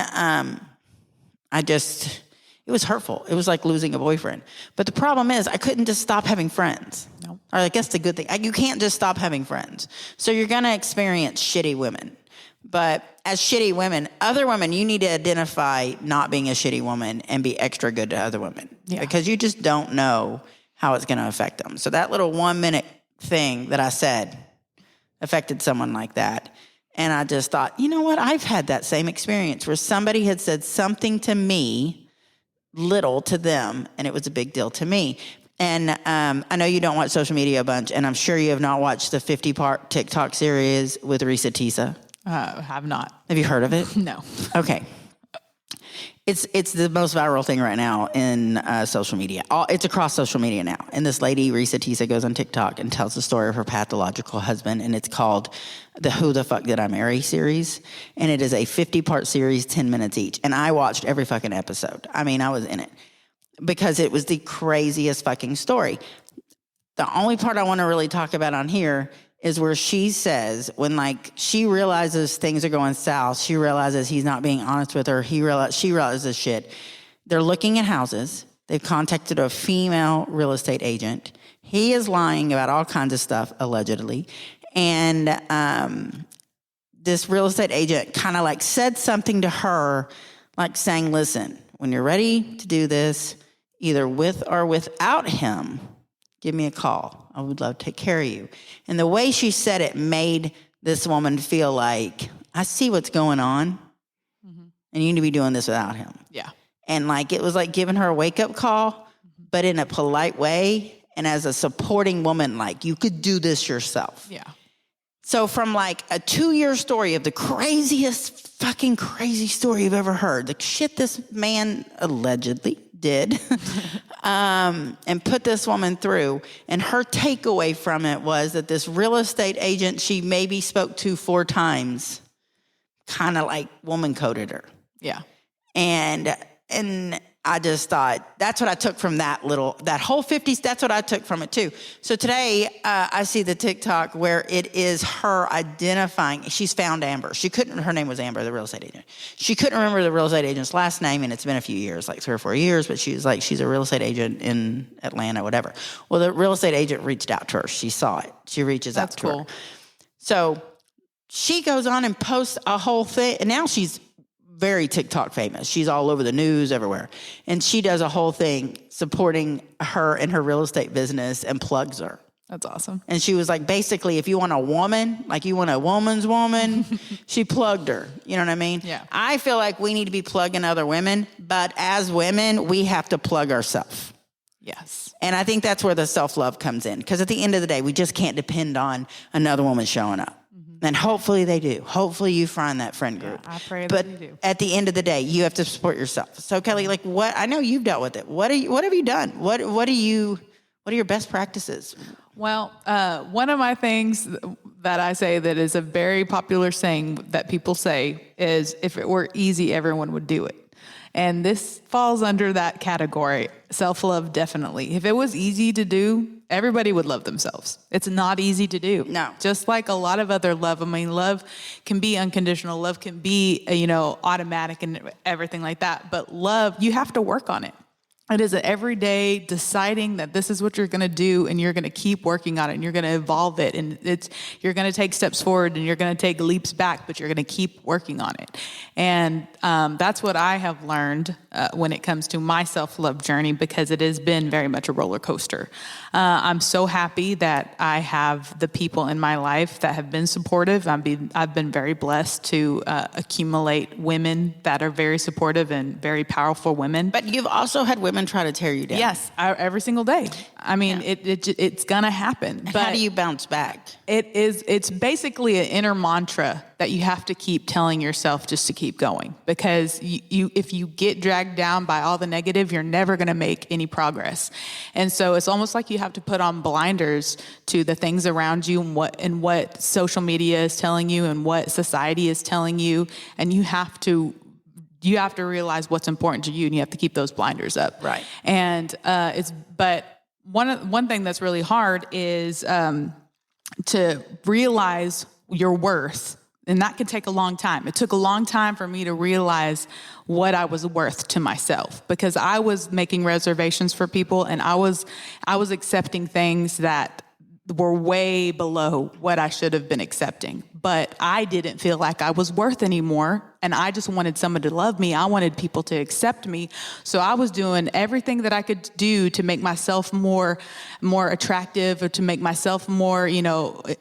S2: it was hurtful. It was like losing a boyfriend. But the problem is I couldn't just stop having friends. No. Or I guess the good thing, you can't just stop having friends. So you're going to experience shitty women. But as shitty women, other women, you need to identify not being a shitty woman and be extra good to other women. Yeah. Because you just don't know how it's going to affect them. So that little 1 minute thing that I said affected someone like that. And I just thought, you know what? I've had that same experience where somebody had said something to me, little to them, and it was a big deal to me. And I know you don't watch social media a bunch, and I'm sure you have not watched the 50-part TikTok series with Risa Tisa.
S3: Have not.
S2: Have you heard of it?
S3: No.
S2: Okay. It's the most viral thing right now in social media. It's across social media now. And this lady, Risa Tisa, goes on TikTok and tells the story of her pathological husband, and it's called the Who the Fuck Did I Marry series. And it is a 50-part series, 10 minutes each. And I watched every fucking episode. I mean, I was in it because it was the craziest fucking story. The only part I want to really talk about on here is where she says when like she realizes things are going south, she realizes he's not being honest with her, she realizes shit. They're looking at houses. They've contacted a female real estate agent. He is lying about all kinds of stuff, allegedly. And this real estate agent kind of like said something to her, like saying, listen, when you're ready to do this, either with or without him, give me a call. I would love to take care of you. And the way she said it made this woman feel like, I see what's going on, and you need to be doing this without him.
S3: Yeah.
S2: And like it was like giving her a wake-up call, but in a polite way, and as a supporting woman, like you could do this yourself.
S3: Yeah. So
S2: from like a 2-year story of the craziest fucking crazy story you've ever heard, the shit this man allegedly did, and put this woman through. And her takeaway from it was that this real estate agent she maybe spoke to 4 times kind of like woman coded her.
S3: Yeah.
S2: And I just thought that's what I took from that whole 50s. That's what I took from it too. So today I see the TikTok where it is her identifying. She's found Amber. Her name was Amber, the real estate agent. She couldn't remember the real estate agent's last name, and it's been a few years, like 3 or 4 years, but she's a real estate agent in Atlanta, whatever. Well, the real estate agent reached out to her. She saw it. She reaches out to her. So she goes on and posts a whole thing, and now she's very TikTok famous. She's all over the news everywhere. And she does a whole thing supporting her and her real estate business and plugs her.
S3: That's awesome.
S2: And she was like, basically, if you want a woman, like you want a woman's woman, she plugged her. You know what I mean?
S3: Yeah.
S2: I feel like we need to be plugging other women, but as women, we have to plug ourselves.
S3: Yes.
S2: And I think that's where the self-love comes in. Because at the end of the day, we just can't depend on another woman showing up. And hopefully they do. Hopefully you find that friend group.
S3: Yeah, I pray
S2: but
S3: that you do.
S2: At the end of the day, you have to support yourself. So Kelly, like what? I know you've dealt with it. What have you done? What are your best practices?
S3: Well, one of my things that I say that is a very popular saying that people say is, if it were easy, everyone would do it. And this falls under that category. Self-love, definitely. If it was easy to do, everybody would love themselves. It's not easy to do.
S2: No.
S3: Just like a lot of other love. I mean, love can be unconditional. Love can be, automatic and everything like that. But love, you have to work on it. It is an everyday deciding that this is what you're going to do, and you're going to keep working on it, and you're going to evolve it, and you're going to take steps forward, and you're going to take leaps back, but you're going to keep working on it. And that's what I have learned when it comes to my self-love journey, because it has been very much a roller coaster. I'm so happy that I have the people in my life that have been supportive. I've been very blessed to accumulate women that are very supportive and very powerful women.
S2: But you've also had women try to tear you down.
S3: Yes, every single day. I mean, it's gonna happen. But
S2: how do you bounce back?
S3: It's basically an inner mantra that you have to keep telling yourself just to keep going. Because if you get dragged down by all the negative, you're never gonna make any progress. And so it's almost like you have to put on blinders to the things around you and what social media is telling you and what society is telling you, and you have to realize what's important to you, and you have to keep those blinders up.
S2: Right.
S3: And but one thing that's really hard is to realize your worth. And that can take a long time. It took a long time for me to realize what I was worth to myself, because I was making reservations for people, and I was accepting things that were way below what I should have been accepting. But I didn't feel like I was worth anymore, and I just wanted someone to love me. I wanted people to accept me. So I was doing everything that I could do to make myself more attractive, or to make myself more,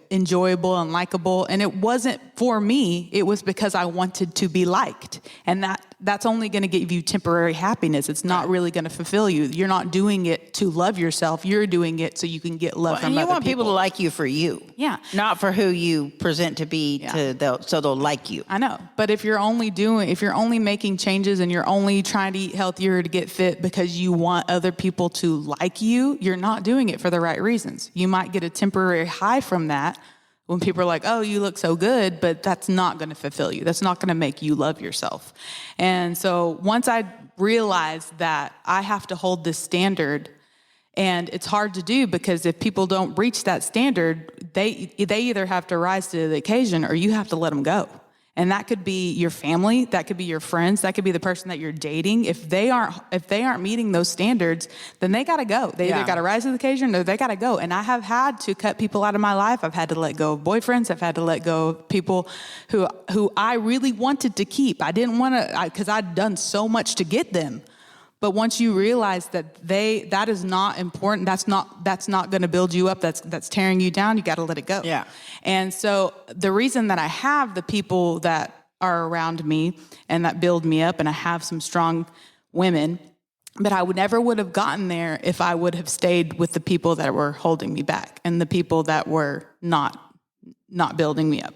S3: enjoyable and likable. And it wasn't for me. It was because I wanted to be liked. And that's only going to give you temporary happiness. It's not really going to fulfill you. You're not doing it to love yourself. You're doing it so you can get love from other people.
S2: And you want people to like you for you.
S3: Yeah.
S2: Not for who you present to be, so they'll like you.
S3: I know. But if you're only making changes and you're only trying to eat healthier to get fit because you want other people to like you, you're not doing it for the right reasons. You might get a temporary high from that when people are like, oh, you look so good, but that's not going to fulfill you. That's not going to make you love yourself. And so once I realized that I have to hold this standard, and it's hard to do because if people don't reach that standard, they either have to rise to the occasion or you have to let them go. And that could be your family, that could be your friends, that could be the person that you're dating. If they aren't meeting those standards, then they got to go. They either got to rise to the occasion or they got to go. And I have had to cut people out of my life. I've had to let go of boyfriends. I've had to let go of people who I really wanted to keep. I didn't want to, because I'd done so much to get them. But once you realize that that is not important, that's not going to build you up, that's tearing you down, you got to let it go.
S2: Yeah.
S3: And so the reason that I have the people that are around me and that build me up, and I have some strong women, but I would have gotten there if I would have stayed with the people that were holding me back and the people that were not building me up.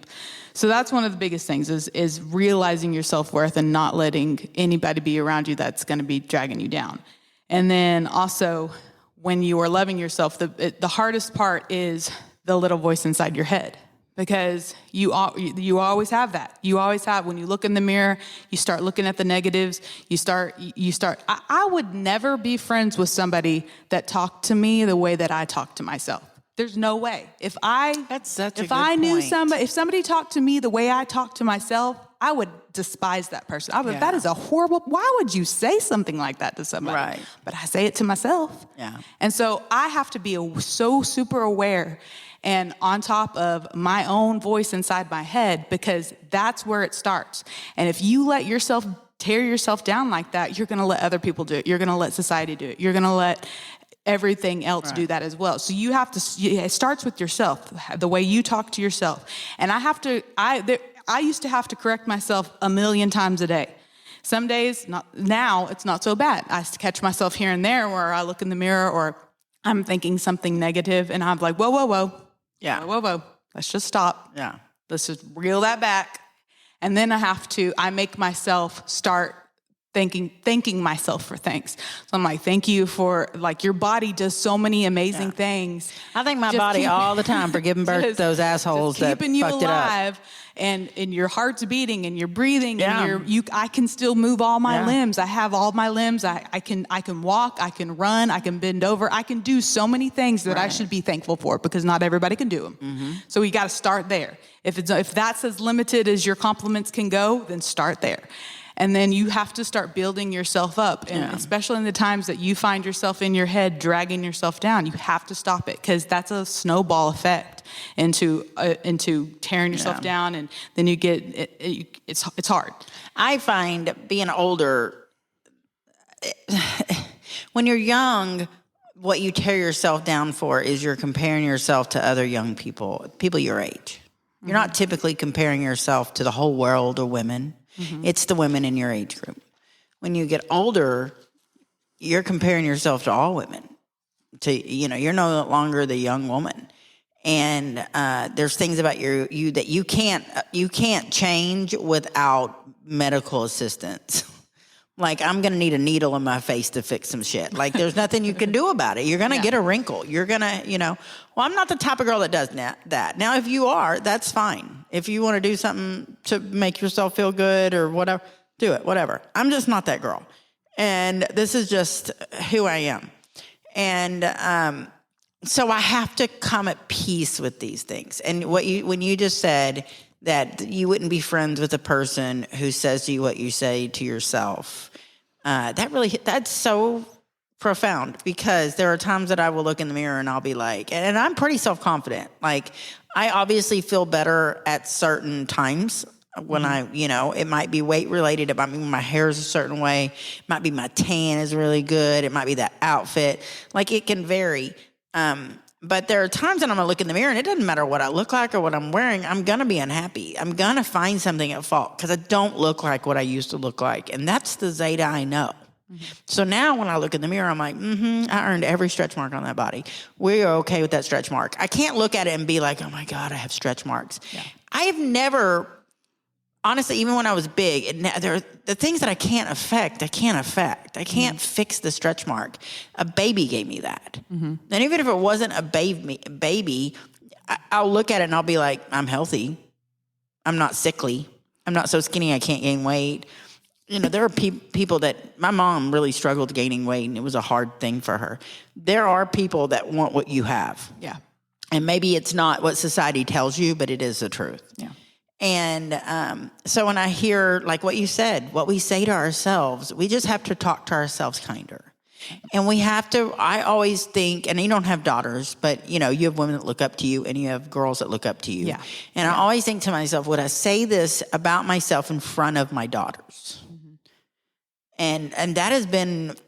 S3: So that's one of the biggest things is realizing your self-worth and not letting anybody be around you that's going to be dragging you down. And then also, when you are loving yourself, the hardest part is the little voice inside your head, because you always have that. You always have, when you look in the mirror, you start looking at the negatives. I would never be friends with somebody that talked to me the way that I talk to myself. There's no way. If somebody talked to me the way I talk to myself, I would despise that person. That is a horrible, why would you say something like that to somebody?
S2: Right.
S3: But I say it to myself.
S2: Yeah.
S3: And so I have to be so super aware and on top of my own voice inside my head, because that's where it starts. And if you let yourself tear yourself down like that, you're going to let other people do it. You're going to let society do it. You're going to let everything else do that as well. So you have to, it starts with yourself, the way you talk to yourself. And I used to have to correct myself 1,000,000 times a day. Some days, now it's not so bad. I catch myself here and there where I look in the mirror or I'm thinking something negative and I'm like, whoa.
S2: Yeah.
S3: Whoa. Let's just stop.
S2: Yeah.
S3: Let's just reel that back. And then I make myself start thanking myself for things. So I'm like, thank you for, like, your body does so many amazing things.
S2: I thank my body all the time for giving birth to those assholes that
S3: keeping you
S2: fucked
S3: alive, and your heart's beating and you're breathing and I can still move all my limbs. I have all my limbs. I can walk, I can run, I can bend over. I can do so many things that I should be thankful for, because not everybody can do them. Mm-hmm. So we got to start there. If that's as limited as your compliments can go, then start there. And then you have to start building yourself up. And especially in the times that you find yourself in your head, dragging yourself down, you have to stop it, because that's a snowball effect into tearing yourself down. And then you get, it's hard.
S2: I find being older, when you're young, what you tear yourself down for is you're comparing yourself to other young people your age. You're not typically comparing yourself to the whole world or women. It's the women in your age group. When you get older, you're comparing yourself to all women. You're no longer the young woman. And there's things about you that you can't change without medical assistance. Like, I'm going to need a needle in my face to fix some shit. Like, there's nothing you can do about it. You're going to get a wrinkle. You're going to, well, I'm not the type of girl that does that. Now, if you are, that's fine. If you want to do something to make yourself feel good or whatever, do it, whatever. I'm just not that girl. And this is just who I am. And so I have to come at peace with these things. And when you just said that you wouldn't be friends with a person who says to you what you say to yourself, that's so profound, because there are times that I will look in the mirror and I'll be like, and I'm pretty self-confident. Like, I obviously feel better at certain times when it might be weight related. It might be my hair is a certain way. It might be my tan is really good. It might be that outfit. Like, it can vary. But there are times that I'm going to look in the mirror and it doesn't matter what I look like or what I'm wearing. I'm going to be unhappy. I'm going to find something at fault because I don't look like what I used to look like. And that's the Zeta I know. So now when I look in the mirror, I'm like, I earned every stretch mark on that body. We are okay with that stretch mark. I can't look at it and be like, oh my God, I have stretch marks. Yeah. I have never, honestly, even when I was big, there are the things that I can't affect. I can't fix the stretch mark. A baby gave me that. And even if it wasn't a baby, I'll look at it and I'll be like, I'm healthy. I'm not sickly. I'm not so skinny I can't gain weight. There are people that, my mom really struggled gaining weight and it was a hard thing for her. There are people that want what you have. Yeah. And maybe it's not what society tells you, but it is the truth. Yeah. And so when I hear, like what you said, what we say to ourselves, we just have to talk to ourselves kinder. And we have to, I always think, and you don't have daughters, but you have women that look up to you and you have girls that look up to you. Yeah. And I always think to myself, would I say this about myself in front of my daughters? And that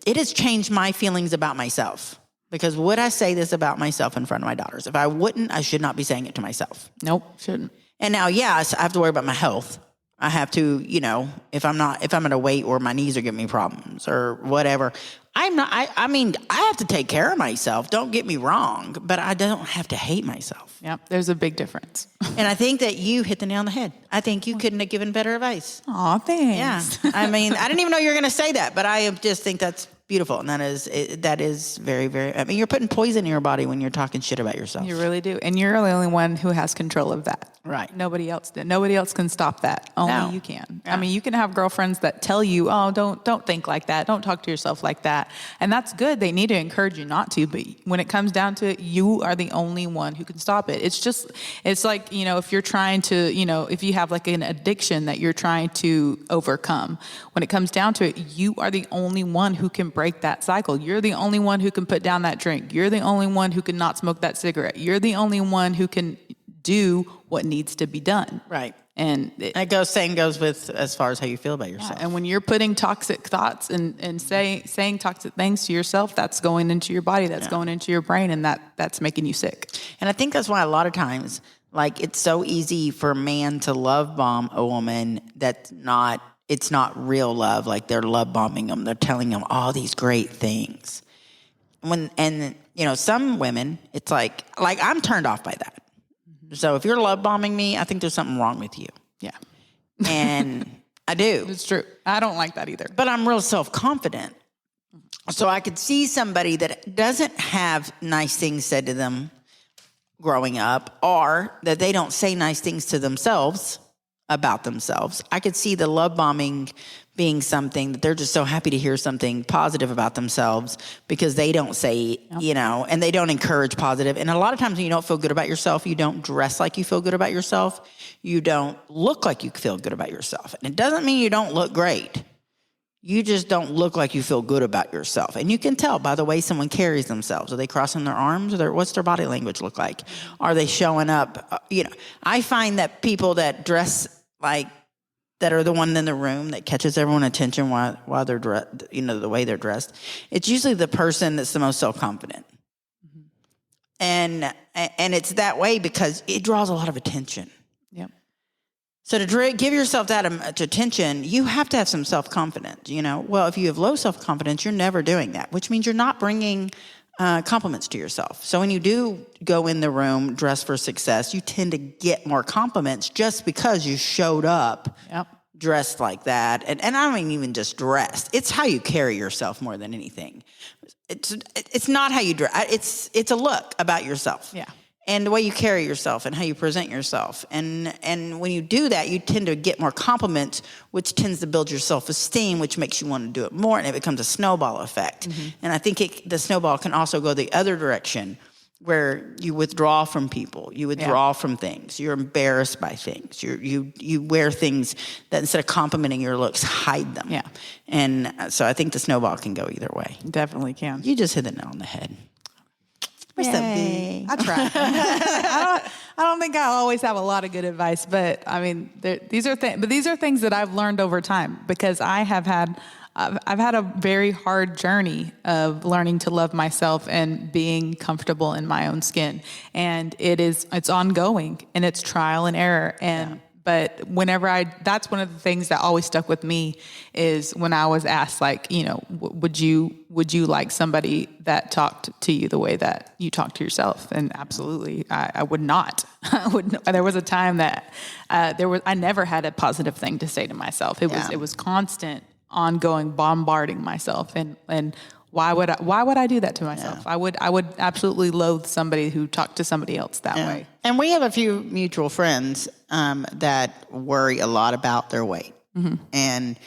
S2: it has changed my feelings about myself. Because would I say this about myself in front of my daughters? If I wouldn't, I should not be saying it to myself.
S3: Nope, shouldn't.
S2: And now, yes, I have to worry about my health. I have to, if I'm at a weight or my knees are giving me problems or whatever, I have to take care of myself. Don't get me wrong, but I don't have to hate myself.
S3: Yep, there's a big difference.
S2: And I think that you hit the nail on the head. I think you couldn't have given better advice.
S3: Aw, thanks.
S2: Yeah. I didn't even know you were going to say that, but I just think that's beautiful. And that is very, very, you're putting poison in your body when you're talking shit about yourself.
S3: You really do. And you're the only one who has control of that.
S2: Right.
S3: Nobody else did. Nobody else can stop that. Only you can. Yeah. You can have girlfriends that tell you, oh, don't think like that. Don't talk to yourself like that. And that's good. They need to encourage you not to. But when it comes down to it, you are the only one who can stop it. It's like, if you're trying to, if you have like an addiction that you're trying to overcome, when it comes down to it, you are the only one who can break that cycle. You're the only one who can put down that drink. You're the only one who can not smoke that cigarette. You're the only one who can do what needs to be done.
S2: Right.
S3: And
S2: same goes with as far as how you feel about yourself.
S3: Yeah, and when you're putting toxic thoughts and saying toxic things to yourself, that's going into your body, that's going into your brain, and that's making you sick.
S2: And I think that's why a lot of times, like, it's so easy for a man to love bomb a woman it's not real love. Like, they're love bombing them. They're telling them all these great things. Some women, it's like I'm turned off by that. So if you're love bombing me, I think there's something wrong with you.
S3: Yeah.
S2: And I do.
S3: It's true. I don't like that either.
S2: But I'm real self-confident. So I could see somebody that doesn't have nice things said to them growing up, or that they don't say nice things to themselves about themselves. I could see the love bombing being something that they're just so happy to hear something positive about themselves because they don't say, and they don't encourage positive. And a lot of times when you don't feel good about yourself, you don't dress like you feel good about yourself. You don't look like you feel good about yourself. And it doesn't mean you don't look great. You just don't look like you feel good about yourself. And you can tell by the way someone carries themselves. Are they crossing their arms? What's their body language look like? Are they showing up? I find that people that dress like that are the one in the room that catches everyone's attention while they're dressed, the way they're dressed. It's usually the person that's the most self-confident. And it's that way because it draws a lot of attention.
S3: Yep.
S2: So to give yourself that much attention, you have to have some self-confidence, Well, if you have low self-confidence, you're never doing that, which means you're not bringing compliments to yourself. So when you do go in the room dressed for success, you tend to get more compliments just because you showed up dressed like that. And I don't mean even just dressed. It's how you carry yourself more than anything. It's not how you dress. It's a look about yourself.
S3: Yeah.
S2: And the way you carry yourself and how you present yourself. And when you do that, you tend to get more compliments, which tends to build your self-esteem, which makes you want to do it more, and it becomes a snowball effect. Mm-hmm. And I think the snowball can also go the other direction, where you withdraw from people, you withdraw from things, you're embarrassed by things, you wear things that instead of complimenting your looks, hide them.
S3: Yeah.
S2: And so I think the snowball can go either way.
S3: Definitely can.
S2: You just hit the nail on the head.
S3: We're so big. I try. I don't think I always have a lot of good advice, but I mean, these are things that I've learned over time because I've had a very hard journey of learning to love myself and being comfortable in my own skin, and it's ongoing and it's trial and error. But that's one of the things that always stuck with me is when I was asked, like, would you like somebody that talked to you the way that you talk to yourself? And absolutely, I would not. There was a time that I never had a positive thing to say to myself. It was constant, ongoing, bombarding myself, and why would I do that to myself? Yeah. I would absolutely loathe somebody who talked to somebody else that way.
S2: And we have a few mutual friends that worry a lot about their weight. Mm-hmm. And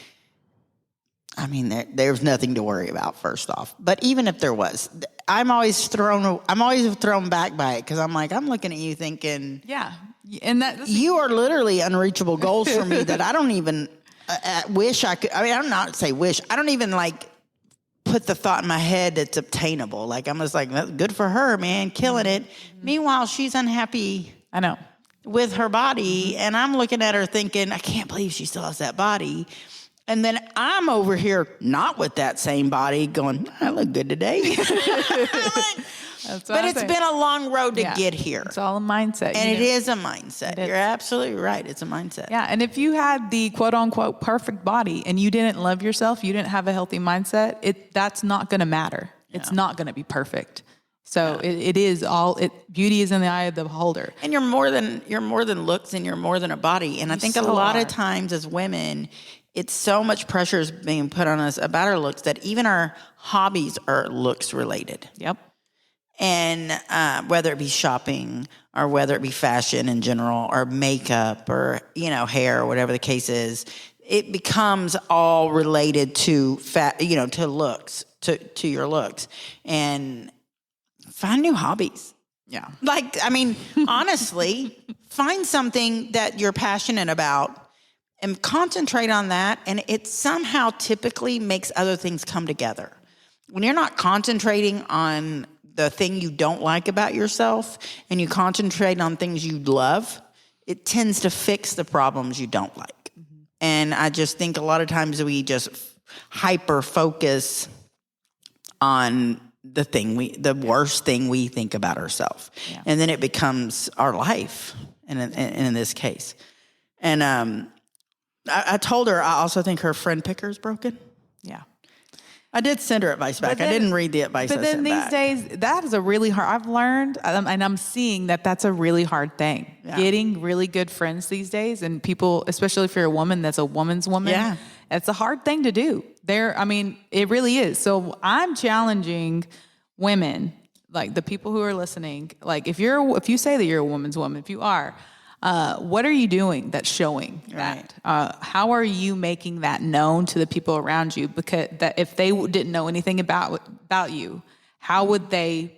S2: I mean, there's nothing to worry about, first off. But even if there was, I'm always thrown back by it because I'm like, I'm looking at you thinking,
S3: and
S2: you are literally unreachable goals for me that I don't even wish I could. I mean, I'm not say wish. I don't even put the thought in my head that's obtainable. Like, I'm just like, good for her, man, killing it. Mm-hmm. Meanwhile, she's unhappy.
S3: I know.
S2: With her body, and I'm looking at her thinking, I can't believe she still has that body. And then I'm over here, not with that same body, going, I look good today. But it's been a long road to get here.
S3: It's all a mindset.
S2: And it is a mindset. You're absolutely right. It's a mindset.
S3: Yeah. And if you had the quote unquote perfect body and you didn't love yourself, you didn't have a healthy mindset, that's not going to matter. Yeah. It's not going to be perfect. So beauty is in the eye of the beholder. And you're more than looks, and you're more than a body. And I think a lot of times as women, it's so much pressure is being put on us about our looks that even our hobbies are looks related. Yep.
S2: And whether it be shopping or whether it be fashion in general or makeup or, hair or whatever the case is, it becomes all related to to looks, to your looks. And find new hobbies.
S3: Yeah.
S2: Honestly, find something that you're passionate about and concentrate on that. And it somehow typically makes other things come together. When you're not concentrating on the thing you don't like about yourself and you concentrate on things you love, it tends to fix the problems you don't like. Mm-hmm. And I just think a lot of times we just hyper focus on the worst thing we think about ourselves. Yeah. And then it becomes our life in this case. And I told her I also think her friend picker is broken.
S3: Yeah.
S2: I did send her advice back. I didn't read the advice I sent back. But then
S3: these days, that is a really hard, I've learned, and I'm seeing that's a really hard thing. Yeah. Getting really good friends these days, and people, especially if you're a woman that's a woman's woman, it's a hard thing to do. It really is. So I'm challenging women, like the people who are listening, like if you say that you're a woman's woman, if you are, What are you doing that's showing that? How are you making that known to the people around you? Because that if they didn't know anything about you, how would they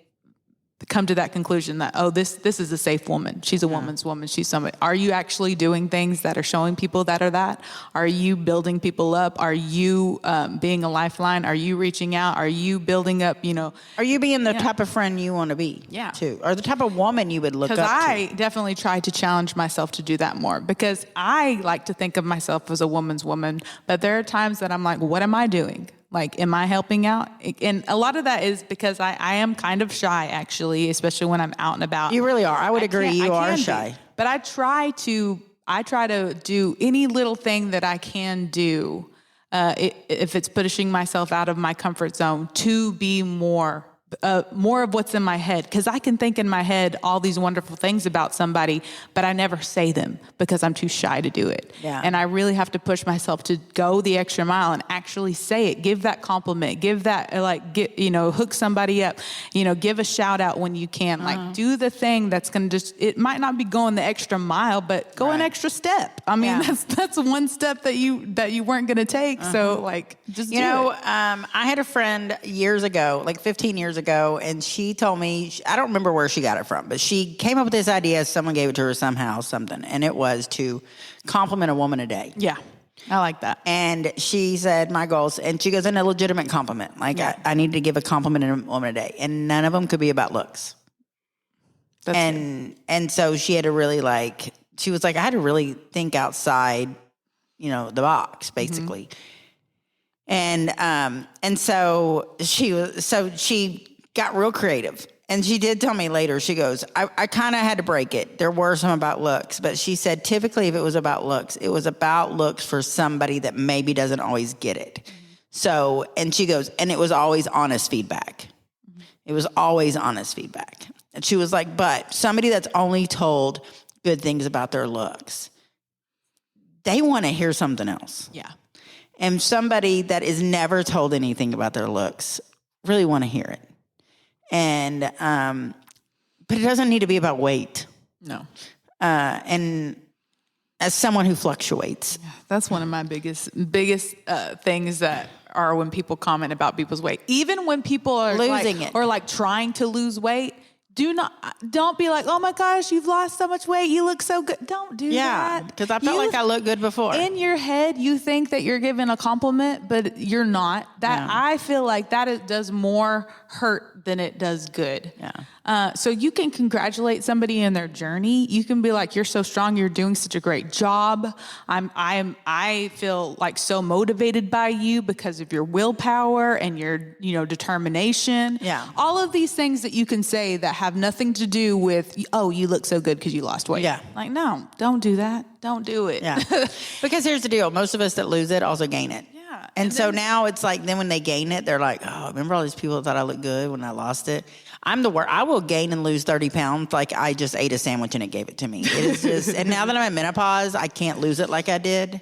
S3: come to that conclusion that, oh, this is a safe woman. She's a woman's woman. She's somebody. Are you actually doing things that are showing people that are that? Are you building people up? Are you being a lifeline? Are you reaching out? Are you building up,
S2: Are you being the type of friend you want to be?
S3: Yeah.
S2: Too. Or the type of woman you would look up to?
S3: Because I definitely try to challenge myself to do that more, because I like to think of myself as a woman's woman, but there are times that I'm like, what am I doing? Like, am I helping out? And a lot of that is because I am kind of shy, actually, especially when I'm out and about.
S2: You really are. I would agree. You are
S3: can
S2: shy.
S3: be. But I try to do any little thing that I can do, if it's pushing myself out of my comfort zone, to be more of what's in my head. Because I can think in my head all these wonderful things about somebody, but I never say them because I'm too shy to do it.
S2: Yeah.
S3: And I really have to push myself to go the extra mile and actually say it. Give that compliment. Give that, hook somebody up. Give a shout out when you can. Like, do the thing that's going to it might not be going the extra mile, but go an extra step. I mean, that's one step that you weren't going to take. So, like, just do it.
S2: I had a friend years ago, like 15 years ago, and she told me, I don't remember where she got it from, but she came up with this idea. Someone gave it to her somehow, something, and it was to compliment a woman a day.
S3: Yeah, I like that.
S2: And she said, my goals, and she goes, in a legitimate compliment. Like, I need to give a compliment to a woman a day, and none of them could be about looks.
S3: That's
S2: and so she had to really she was like, I had to really think outside, the box, basically. And so she got real creative. And she did tell me later, she goes, I kind of had to break it. There were some about looks, but she said typically if it was about looks, it was about looks for somebody that maybe doesn't always get it. So, and she goes, and it was always honest feedback. It was always honest feedback. And she was like, but somebody that's only told good things about their looks, they want to hear something else.
S3: Yeah.
S2: And somebody that is never told anything about their looks really want to hear it. And, but it doesn't need to be about weight.
S3: No.
S2: And as someone who fluctuates.
S3: That's one of my biggest things that are when people comment about people's weight. Even when people are
S2: losing it
S3: or like trying to lose weight, don't be like, oh my gosh, you've lost so much weight. You look so good. Don't do that.
S2: Yeah, because I felt like I looked good before.
S3: In your head, you think that you're giving a compliment, but you're not. I feel like that does more hurt than it does good.
S2: Yeah.
S3: So you can congratulate somebody in their journey. You can be like, you're so strong. You're doing such a great job. I feel like so motivated by you because of your willpower and your, determination.
S2: Yeah.
S3: All of these things that you can say that have nothing to do with, oh, you look so good because you lost weight.
S2: Yeah.
S3: Like, no, don't do that. Don't do it.
S2: Yeah. Because here's the deal. Most of us that lose it also gain it.
S3: Yeah.
S2: And so now it's like, then when they gain it, they're like, oh, remember all these people that thought I looked good when I lost it? I'm the worst. I will gain and lose 30 pounds like I just ate a sandwich and it gave it to me. It is just, and now that I'm in menopause, I can't lose it like I did.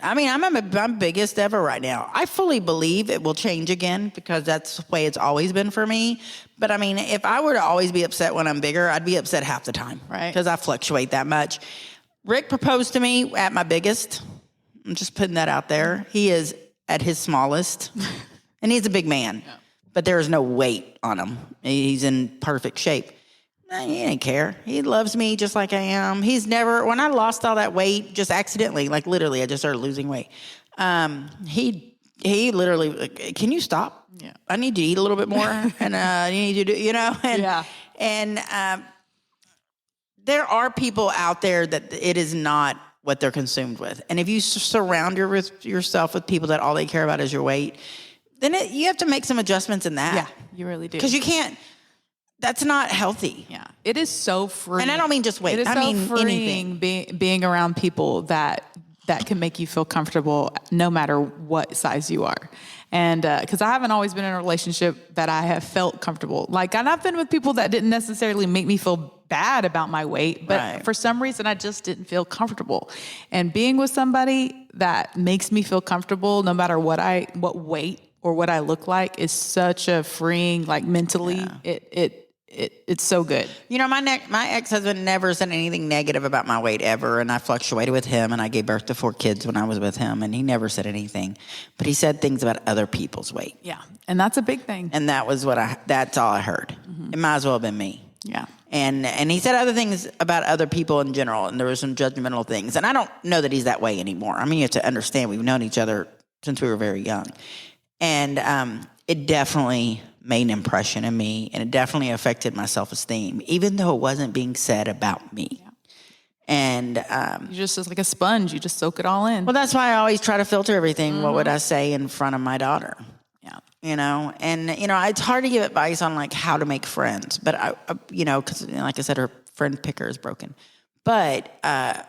S2: I mean, I'm biggest ever right now. I fully believe it will change again because that's the way it's always been for me. But I mean, if I were to always be upset when I'm bigger, I'd be upset half the time.
S3: Right.
S2: Because I fluctuate that much. Rick proposed to me at my biggest. I'm just putting that out there. He is at his smallest. And he's a big man. Yeah. But there is no weight on him. He's in perfect shape. He didn't care. He loves me just like I am. He's never, when I lost all that weight, just accidentally, like literally, I just started losing weight. He literally, can you stop?
S3: Yeah.
S2: I need to eat a little bit more. And you need to do, and,
S3: yeah.
S2: And there are people out there that it is not what they're consumed with. And if you surround yourself with people that all they care about is your weight, then you have to make some adjustments in that.
S3: Yeah, you really do.
S2: Because you can't. That's not healthy.
S3: Yeah, it is so freeing.
S2: And I don't mean just weight.
S3: It is
S2: I mean
S3: freeing
S2: anything.
S3: Being around people that can make you feel comfortable no matter what size you are. And because I haven't always been in a relationship that I have felt comfortable. Like, and I've been with people that didn't necessarily make me feel bad about my weight, but for some reason I just didn't feel comfortable. And being with somebody that makes me feel comfortable no matter what weight or what I look like is such a freeing, like mentally, it's so good.
S2: You know, my ex-husband never said anything negative about my weight ever, and I fluctuated with him, and I gave birth to 4 kids when I was with him, and he never said anything. But he said things about other people's weight.
S3: Yeah, and that's a big thing.
S2: And that's all I heard. It might as well have been me.
S3: Yeah.
S2: And he said other things about other people in general, and there were some judgmental things. And I don't know that he's that way anymore. I mean, you have to understand, we've known each other since we were very young. And it definitely made an impression on me, and it definitely affected my self-esteem, even though it wasn't being said about me. Yeah. And
S3: you're just like a sponge. You just soak it all in.
S2: Well, that's why I always try to filter everything. What would I say in front of my daughter?
S3: Yeah.
S2: You know, and, you know, it's hard to give advice on, like, how to make friends. But, you know, because, like I said, her friend picker is broken. But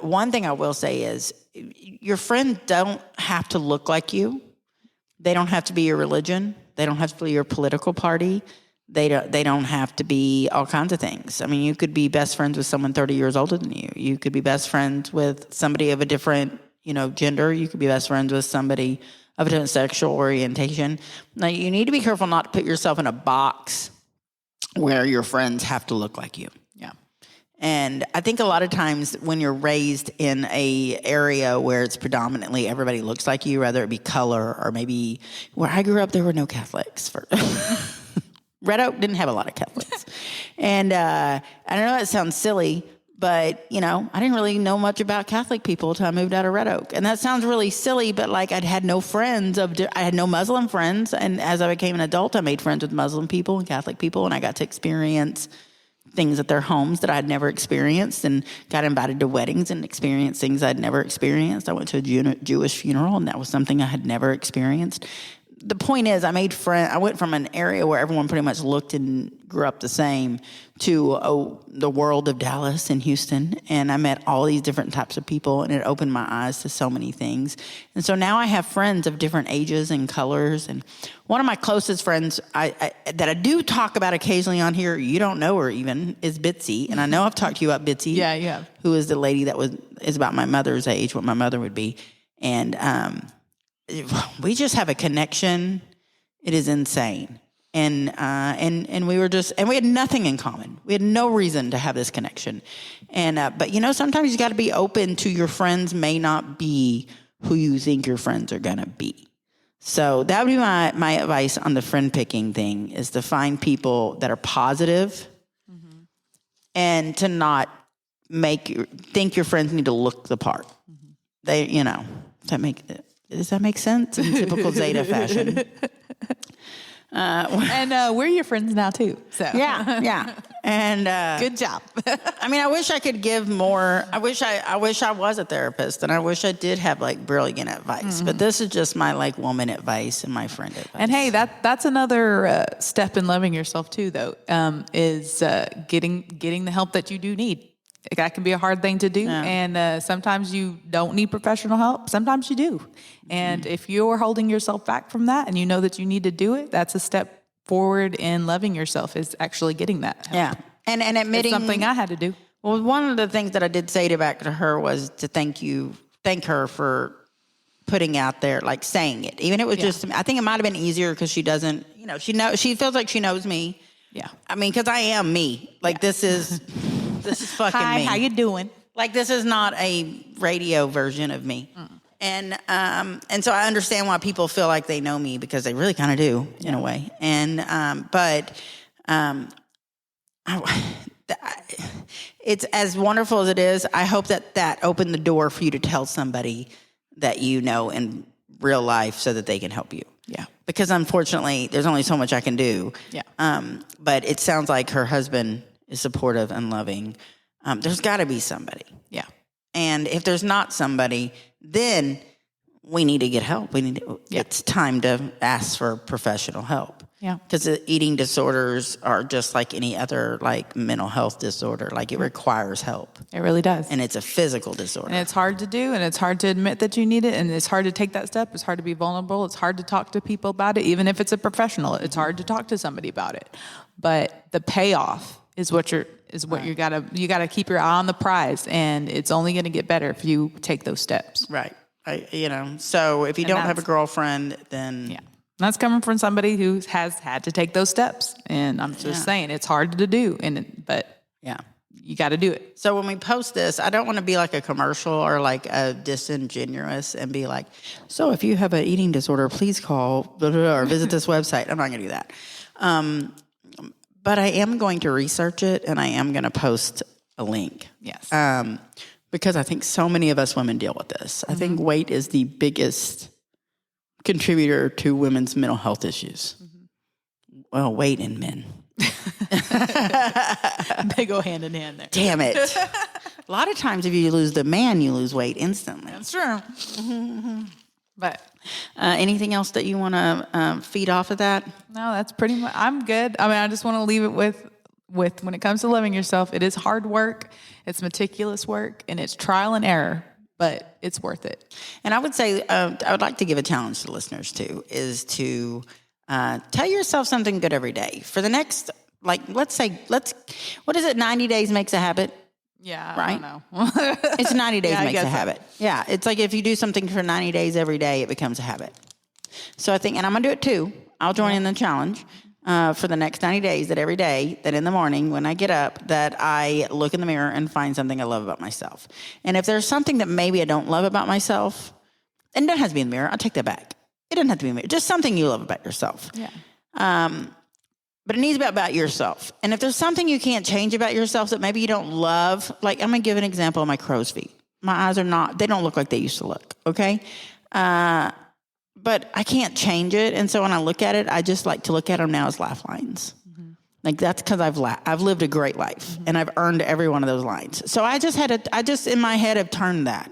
S2: one thing I will say is your friends don't have to look like you. They don't have to be your religion. They don't have to be your political party. They don't have to be all kinds of things. I mean, you could be best friends with someone 30 years older than you. You could be best friends with somebody of a different, you know, gender. You could be best friends with somebody of a different sexual orientation. Now, you need to be careful not to put yourself in a box where your friends have to look like you.
S3: Yeah.
S2: And I think a lot of times when you're raised in a area where it's predominantly everybody looks like you, whether it be color or maybe where I grew up, there were no Catholics. Red Oak didn't have a lot of Catholics. And I know it sounds silly, but, you know, I didn't really know much about Catholic people until I moved out of Red Oak. And that sounds really silly, but, like, I had no Muslim friends. And as I became an adult, I made friends with Muslim people and Catholic people, and I got to experience things at their homes that I'd never experienced, and got invited to weddings and experienced things I'd never experienced. I went to a Jewish funeral, and that was something I had never experienced. The point is, I made friends. I went from an area where everyone pretty much looked and grew up the same to the world of Dallas and Houston, and I met all these different types of people, and it opened my eyes to so many things. And so now I have friends of different ages and colors. And one of my closest friends that I do talk about occasionally on here, you don't know her even, is Bitsy. And I know I've talked to you about Bitsy.
S3: Yeah, you have.
S2: Who is the lady that is about my mother's age, what my mother would be. And we just have a connection. It is insane. And we were and we had nothing in common. We had no reason to have this connection. And, but you know, sometimes you got to be open to your friends may not be who you think your friends are going to be. So that would be my advice on the friend picking thing, is to find people that are positive and to not think your friends need to look the part. They, you know, does that make sense in typical Zeta fashion?
S3: And we're your friends now too. So
S2: yeah. And
S3: good job.
S2: I mean, I wish I could give more. I wish I was a therapist, and I wish I did have, like, brilliant advice. But this is just my, like, woman advice and my friend advice.
S3: And hey, that's another step in loving yourself too, though, is getting the help that you do need. That can be a hard thing to do. Yeah. And sometimes you don't need professional help. Sometimes you do. And if you're holding yourself back from that and you know that you need to do it, that's a step forward in loving yourself, is actually getting that help.
S2: Yeah. And admitting.
S3: It's something I had to do.
S2: Well, one of the things that I did say back to her was to thank her for putting out there, like, saying it. Even if it was just, I think it might have been easier because she doesn't, you know, she feels like she knows me.
S3: Yeah.
S2: I mean, because I am me. Like, this is fucking
S3: Hi,
S2: me.
S3: how you doing?
S2: Like, this is not a radio version of me. And so I understand why people feel like they know me, because they really kind of do in a way. And it's as wonderful as it is. I hope that opened the door for you to tell somebody that you know in real life so that they can help you.
S3: Yeah.
S2: Because unfortunately, there's only so much I can do.
S3: Yeah.
S2: But it sounds like her husband is supportive and loving. There's got to be somebody.
S3: Yeah.
S2: And if there's not somebody, then we need to get help. It's time to ask for professional help.
S3: Yeah.
S2: Because eating disorders are just like any other, like, mental health disorder. Like, it requires help.
S3: It really does.
S2: And it's a physical disorder.
S3: And it's hard to do, and it's hard to admit that you need it, and it's hard to take that step. It's hard to be vulnerable. It's hard to talk to people about it, even if it's a professional. It's hard to talk to somebody about it. But the payoff is what you gotta keep your eye on the prize, and it's only going to get better if you take those steps.
S2: Right. So if you don't have a girlfriend, then
S3: That's coming from somebody who has had to take those steps. And I'm just saying it's hard to do, but
S2: Yeah.
S3: you got to do it.
S2: So when we post this, I don't want to be like a commercial or like a disingenuous and be like, so if you have an eating disorder, please call blah, blah, blah, or visit this website. I'm not going to do that. But I am going to research it, and I am going to post a link.
S3: Yes.
S2: Because I think so many of us women deal with this. I think weight is the biggest contributor to women's mental health issues. Well, weight and men.
S3: They go hand in hand there.
S2: Damn it. A lot of times if you lose the man, you lose weight instantly.
S3: That's true. But
S2: anything else that you want to feed off of that?
S3: no, that's pretty much, I'm good. I mean, I just want to leave it with when it comes to loving yourself, it is hard work, it's meticulous work, and it's trial and error, but it's worth it.
S2: And I would say, I would like to give a challenge to listeners too, is to tell yourself something good every day. For the next, like, what is it, 90 days makes a habit?
S3: Yeah,
S2: Right?
S3: I don't know.
S2: It's 90 days
S3: Yeah, I
S2: makes a
S3: guess so.
S2: habit. Yeah, it's like if you do something for 90 days every day, it becomes a habit. So I think, and I'm going to do it too. I'll join in the challenge for the next 90 days, that every day, that in the morning when I get up, that I look in the mirror and find something I love about myself. And if there's something that maybe I don't love about myself, and it doesn't have to be in the mirror, I'll take that back. It doesn't have to be in the mirror. Just something you love about yourself.
S3: Yeah.
S2: But it needs to be about yourself. And if there's something you can't change about yourself that maybe you don't love, like I'm going to give an example of my crow's feet. My eyes they don't look like they used to look, okay? But I can't change it. And so when I look at it, I just like to look at them now as lifelines. Like that's because I've lived a great life and I've earned every one of those lines. So I just in my head have turned that.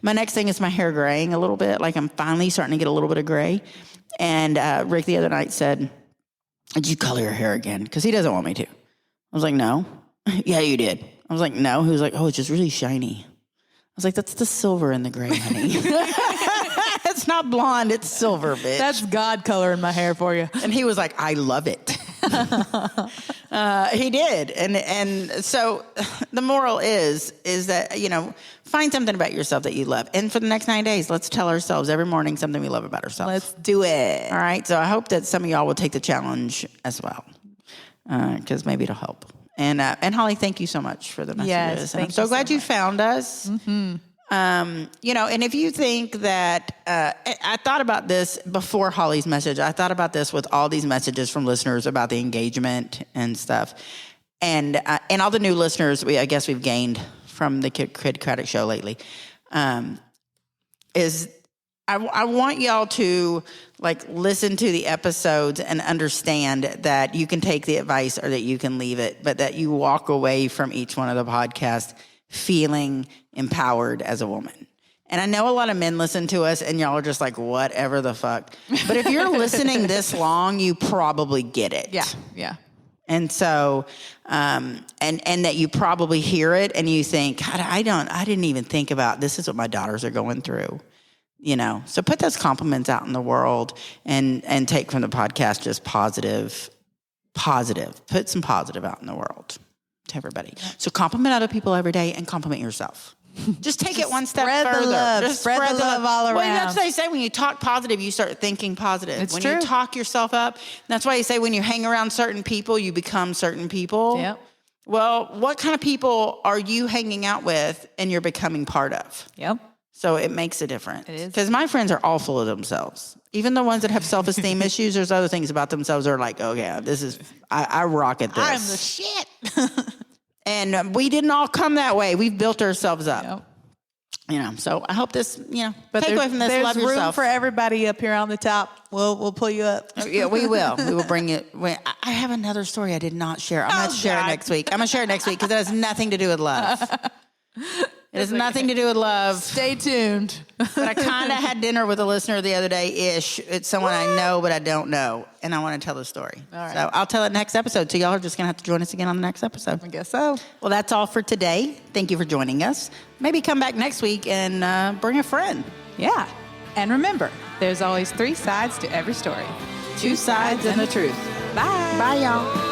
S2: My next thing is my hair graying a little bit. Like I'm finally starting to get a little bit of gray. And Rick the other night said, did you color your hair again? Because he doesn't want me to. I was like, no. Yeah, you did. I was like, no. He was like, oh, it's just really shiny. I was like, that's the silver in the gray, honey. It's not blonde, it's silver, bitch.
S3: That's God coloring my hair for you.
S2: And he was like, I love it. He did. And so the moral is that, find something about yourself that you love. And for the next 9 days, let's tell ourselves every morning something we love about ourselves.
S3: Let's do it.
S2: All right. So I hope that some of y'all will take the challenge as well, because maybe it'll help. And Holly, thank you so much for the messages.
S3: Yes,
S2: and I'm so glad you found us. Mm-hmm. And if you think that, I thought about this before Holly's message. I thought about this with all these messages from listeners about the engagement and stuff. And all the new listeners I guess we've gained from the Kid Craddock show lately, is I want y'all to listen to the episodes and understand that you can take the advice or that you can leave it, but that you walk away from each one of the podcasts feeling empowered as a woman. And I know a lot of men listen to us and y'all are just like, whatever the fuck. But if you're listening this long, you probably get it.
S3: Yeah. Yeah.
S2: And so, and that you probably hear it and you think, God, I didn't even think about this is what my daughters are going through. So put those compliments out in the world and take from the podcast just positive. Put some positive out in the world to everybody. So compliment other people every day and compliment yourself. Just take it one step further.
S3: Just spread the love all around.
S2: Well, that's what they say. When you talk positive, you start thinking positive.
S3: It's
S2: when
S3: true.
S2: you talk yourself up, that's why you say when you hang around certain people, you become certain people.
S3: Yep.
S2: Well, what kind of people are you hanging out with and you're becoming part of?
S3: Yep.
S2: So it makes a difference.
S3: It is.
S2: Because my friends are all full of themselves. Even the ones that have self-esteem issues, there's other things about themselves that are like, oh yeah, I rock at this.
S3: I'm the shit.
S2: And we didn't all come that way. We've built ourselves up.
S3: Yep.
S2: So I hope this,
S3: But
S2: take away from this,
S3: there's
S2: love
S3: room
S2: yourself.
S3: for everybody up here on the top. We'll pull you up.
S2: Yeah, we will. We will bring it. I have another story I did not share. I'm going to share it next week. I'm going to share it next week because it has nothing to do with love. It has nothing to do with love.
S3: Stay tuned.
S2: But I kind of had dinner with a listener the other day-ish. It's someone I know, but I don't know. And I want to tell the story.
S3: All right.
S2: So I'll tell it next episode. So y'all are just going to have to join us again on the next episode.
S3: I guess so.
S2: Well, that's all for today. Thank you for joining us. Maybe come back next week and bring a friend.
S3: Yeah. And remember, there's always 3 sides to every story.
S2: 2 sides and the truth.
S3: Bye.
S2: Bye, y'all.